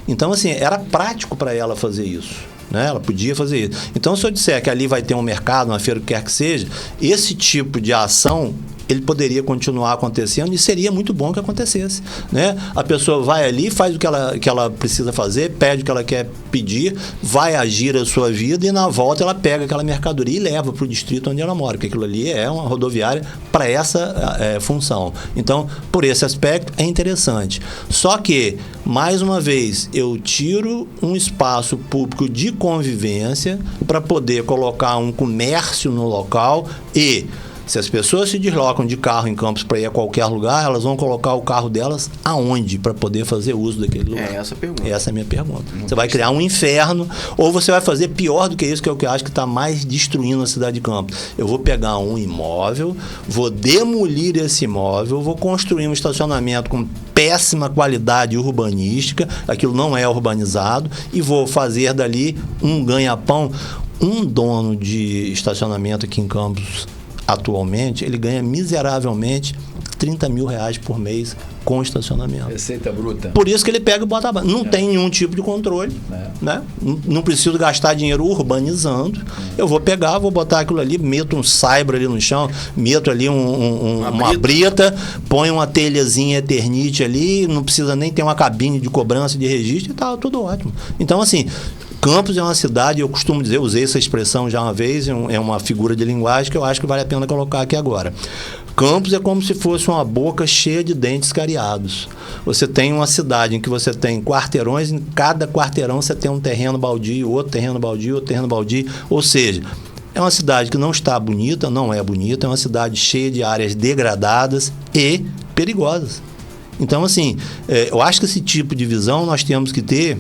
Então, assim, era prático para ela fazer isso, né? Ela podia fazer isso. Então, se eu disser que ali vai ter um mercado, uma feira, o que quer que seja, esse tipo de ação, ele poderia continuar acontecendo e seria muito bom que acontecesse, né? A pessoa vai ali, faz o que ela precisa fazer, pede o que ela quer pedir, vai agir a sua vida e na volta ela pega aquela mercadoria e leva para o distrito onde ela mora, porque aquilo ali é uma rodoviária para essa função. Então, por esse aspecto, é interessante. Só que, mais uma vez, eu tiro um espaço público de convivência para poder colocar um comércio no local e... Se as pessoas se deslocam de carro em Campos para ir a qualquer lugar, elas vão colocar o carro delas aonde para poder fazer uso daquele lugar? Essa a pergunta. Essa é a minha pergunta. Você vai criar um inferno ou você vai fazer pior do que isso, que é o que eu acho que está mais destruindo a cidade de Campos. Eu vou pegar um imóvel, vou demolir esse imóvel, vou construir um estacionamento com péssima qualidade urbanística, aquilo não é urbanizado, e vou fazer dali um ganha-pão. Um dono de estacionamento aqui em Campos, atualmente, ele ganha miseravelmente R$30 mil por mês com estacionamento. Receita bruta. Por isso que ele pega e bota abaixo. Não tem nenhum tipo de controle. Né? Não preciso gastar dinheiro urbanizando. Eu vou pegar, vou botar aquilo ali, meto um saibro ali no chão, meto ali uma brita, ponho uma telhazinha Eternite ali, não precisa nem ter uma cabine de cobrança de registro e tal, tudo ótimo. Então, assim, Campos é uma cidade, eu costumo dizer, usei essa expressão já uma vez, é uma figura de linguagem que eu acho que vale a pena colocar aqui agora. Campos é como se fosse uma boca cheia de dentes cariados. Você tem uma cidade em que você tem quarteirões, em cada quarteirão você tem um terreno baldio, outro terreno baldio, outro terreno baldio, ou seja, é uma cidade que não está bonita, não é bonita, é uma cidade cheia de áreas degradadas e perigosas. Então, assim, eu acho que esse tipo de visão nós temos que ter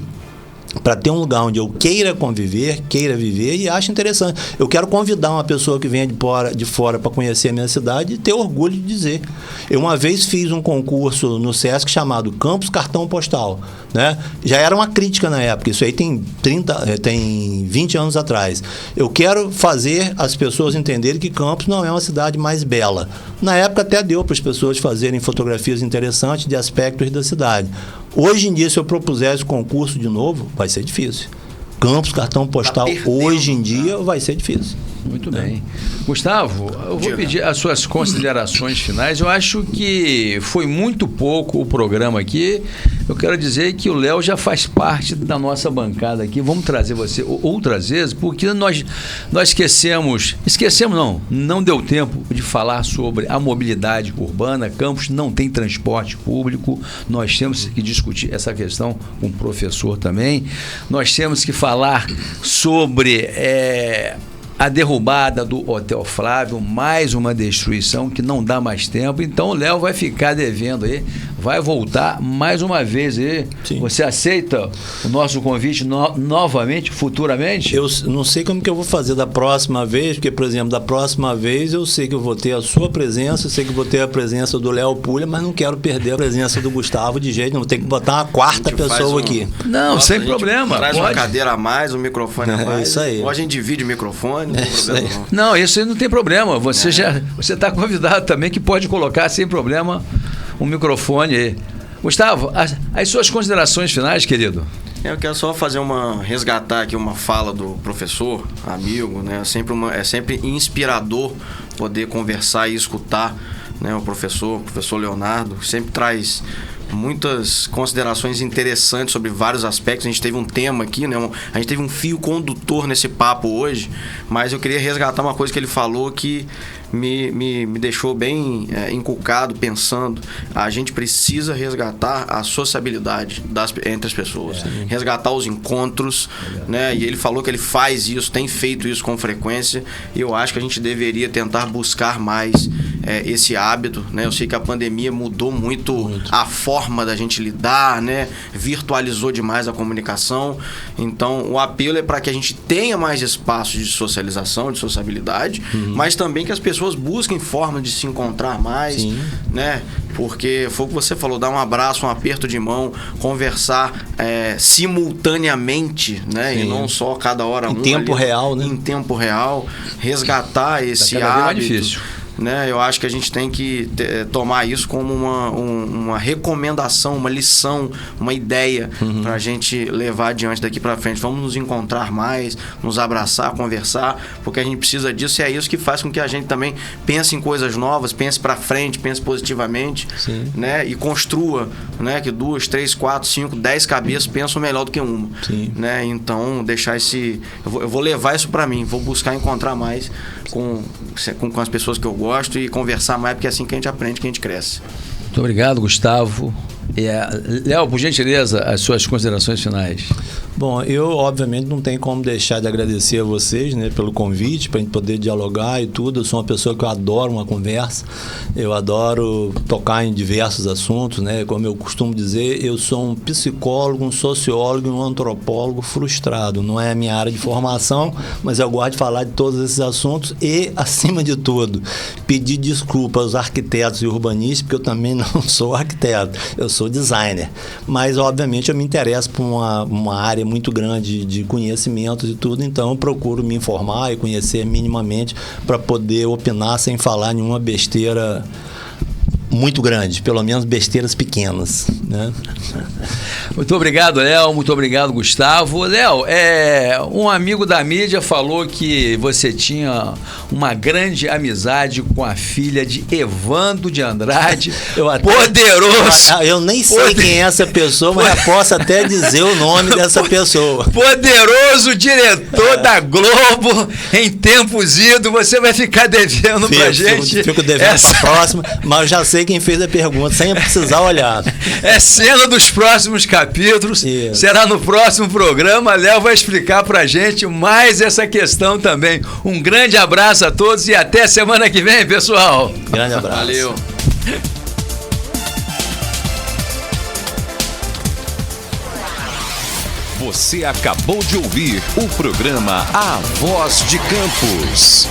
para ter um lugar onde eu queira conviver, queira viver, e acho interessante. Eu quero convidar uma pessoa que venha de fora para conhecer a minha cidade e ter orgulho de dizer. Eu uma vez fiz um concurso no SESC chamado Campos Cartão Postal, né? Já era uma crítica na época, isso aí tem 20 anos atrás. Eu quero fazer as pessoas entenderem que Campos não é uma cidade mais bela. Na época até deu para as pessoas fazerem fotografias interessantes de aspectos da cidade. Hoje em dia, se eu propusesse o concurso de novo, vai ser difícil. Campos, cartão postal, hoje em dia, vai ser difícil. Muito bem. Gustavo, eu vou pedir as suas considerações finais. Eu acho que foi muito pouco o programa aqui. Eu quero dizer que o Léo já faz parte da nossa bancada aqui. Vamos trazer você outras vezes, porque nós esquecemos não deu tempo de falar sobre a mobilidade urbana. Campos não tem transporte público. Nós temos que discutir essa questão com o professor também. Nós temos que falar sobre a derrubada do Hotel Flávio, mais uma destruição que não dá mais tempo. Então o Léo vai ficar devendo aí, vai voltar mais uma vez aí. Sim. Você aceita o nosso convite novamente, futuramente? Eu não sei como que eu vou fazer da próxima vez, porque, por exemplo, da próxima vez eu sei que eu vou ter a sua presença, eu sei que eu vou ter a presença do Léo Pulha, mas não quero perder a presença do Gustavo de jeito nenhum. Vou ter que botar uma quarta pessoa aqui. Não, sem problema. Traz uma cadeira a mais, um microfone a mais. Isso aí. Ou a gente divide o microfone. Não, isso aí não tem problema. Você está convidado também, que pode colocar sem problema um microfone aí. Gustavo, as suas considerações finais, querido? Eu quero só resgatar aqui uma fala do professor, amigo, né? É sempre inspirador poder conversar e escutar, né, o professor Leonardo, que sempre traz muitas considerações interessantes sobre vários aspectos. A gente teve um tema aqui, né? A gente teve um fio condutor nesse papo hoje, mas eu queria resgatar uma coisa que ele falou que me deixou bem inculcado, pensando. A gente precisa resgatar a sociabilidade entre as pessoas, resgatar os encontros, né? E ele falou que ele faz isso, tem feito isso com frequência, e eu acho que a gente deveria tentar buscar mais esse hábito, né? Eu sei que a pandemia mudou muito a forma da gente lidar, né? Virtualizou demais a comunicação. Então, o apelo é para que a gente tenha mais espaço de socialização, de sociabilidade, mas também que as pessoas busquem formas de se encontrar mais, né? Porque foi o que você falou, dar um abraço, um aperto de mão, conversar simultaneamente, né? E não só cada hora em tempo real, né? Em tempo real, resgatar esse hábito. Mais difícil. Né? Eu acho que a gente tem que tomar isso como uma recomendação, uma lição, uma ideia para a gente levar adiante daqui para frente. Vamos nos encontrar mais, nos abraçar, conversar, porque a gente precisa disso, e é isso que faz com que a gente também pense em coisas novas, pense para frente, pense positivamente, né? E construa, né? Que 2, 3, 4, 5, 10 cabeças pensam melhor do que uma, né? Então, deixar eu vou levar isso para mim, vou buscar encontrar mais com as pessoas que eu gosto e conversar mais, porque é assim que a gente aprende, que a gente cresce. Muito obrigado, Gustavo. Léo, por gentileza, as suas considerações finais. Bom, eu obviamente não tenho como deixar de agradecer a vocês, né, pelo convite, para a gente poder dialogar e tudo. Eu sou uma pessoa que eu adoro uma conversa, eu adoro tocar em diversos assuntos, né? Como eu costumo dizer, eu sou um psicólogo, um sociólogo e um antropólogo frustrado. Não é a minha área de formação, mas eu gosto de falar de todos esses assuntos e, acima de tudo, pedir desculpa aos arquitetos e urbanistas, porque eu também não sou arquiteto, eu sou designer. Mas, obviamente, eu me interesso por uma área muito grande de conhecimentos e tudo, então eu procuro me informar e conhecer minimamente para poder opinar sem falar nenhuma besteira muito grande, pelo menos besteiras pequenas, né? Muito obrigado, Léo. Muito obrigado, Gustavo. Léo, um amigo da mídia falou que você tinha uma grande amizade com a filha de Evandro de Andrade. Poderoso! Eu nem sei quem é essa pessoa, mas eu posso até dizer o nome dessa pessoa. Poderoso diretor da Globo em tempos idos. Você vai ficar devendo pra gente. Fico devendo pra próxima, mas eu já sei quem fez a pergunta, sem precisar olhar. É cena dos próximos capítulos. Isso. Será no próximo programa. Léo vai explicar pra gente mais essa questão também. Um grande abraço a todos e até semana que vem, pessoal. Grande abraço. Valeu. Você acabou de ouvir o programa A Voz de Campos.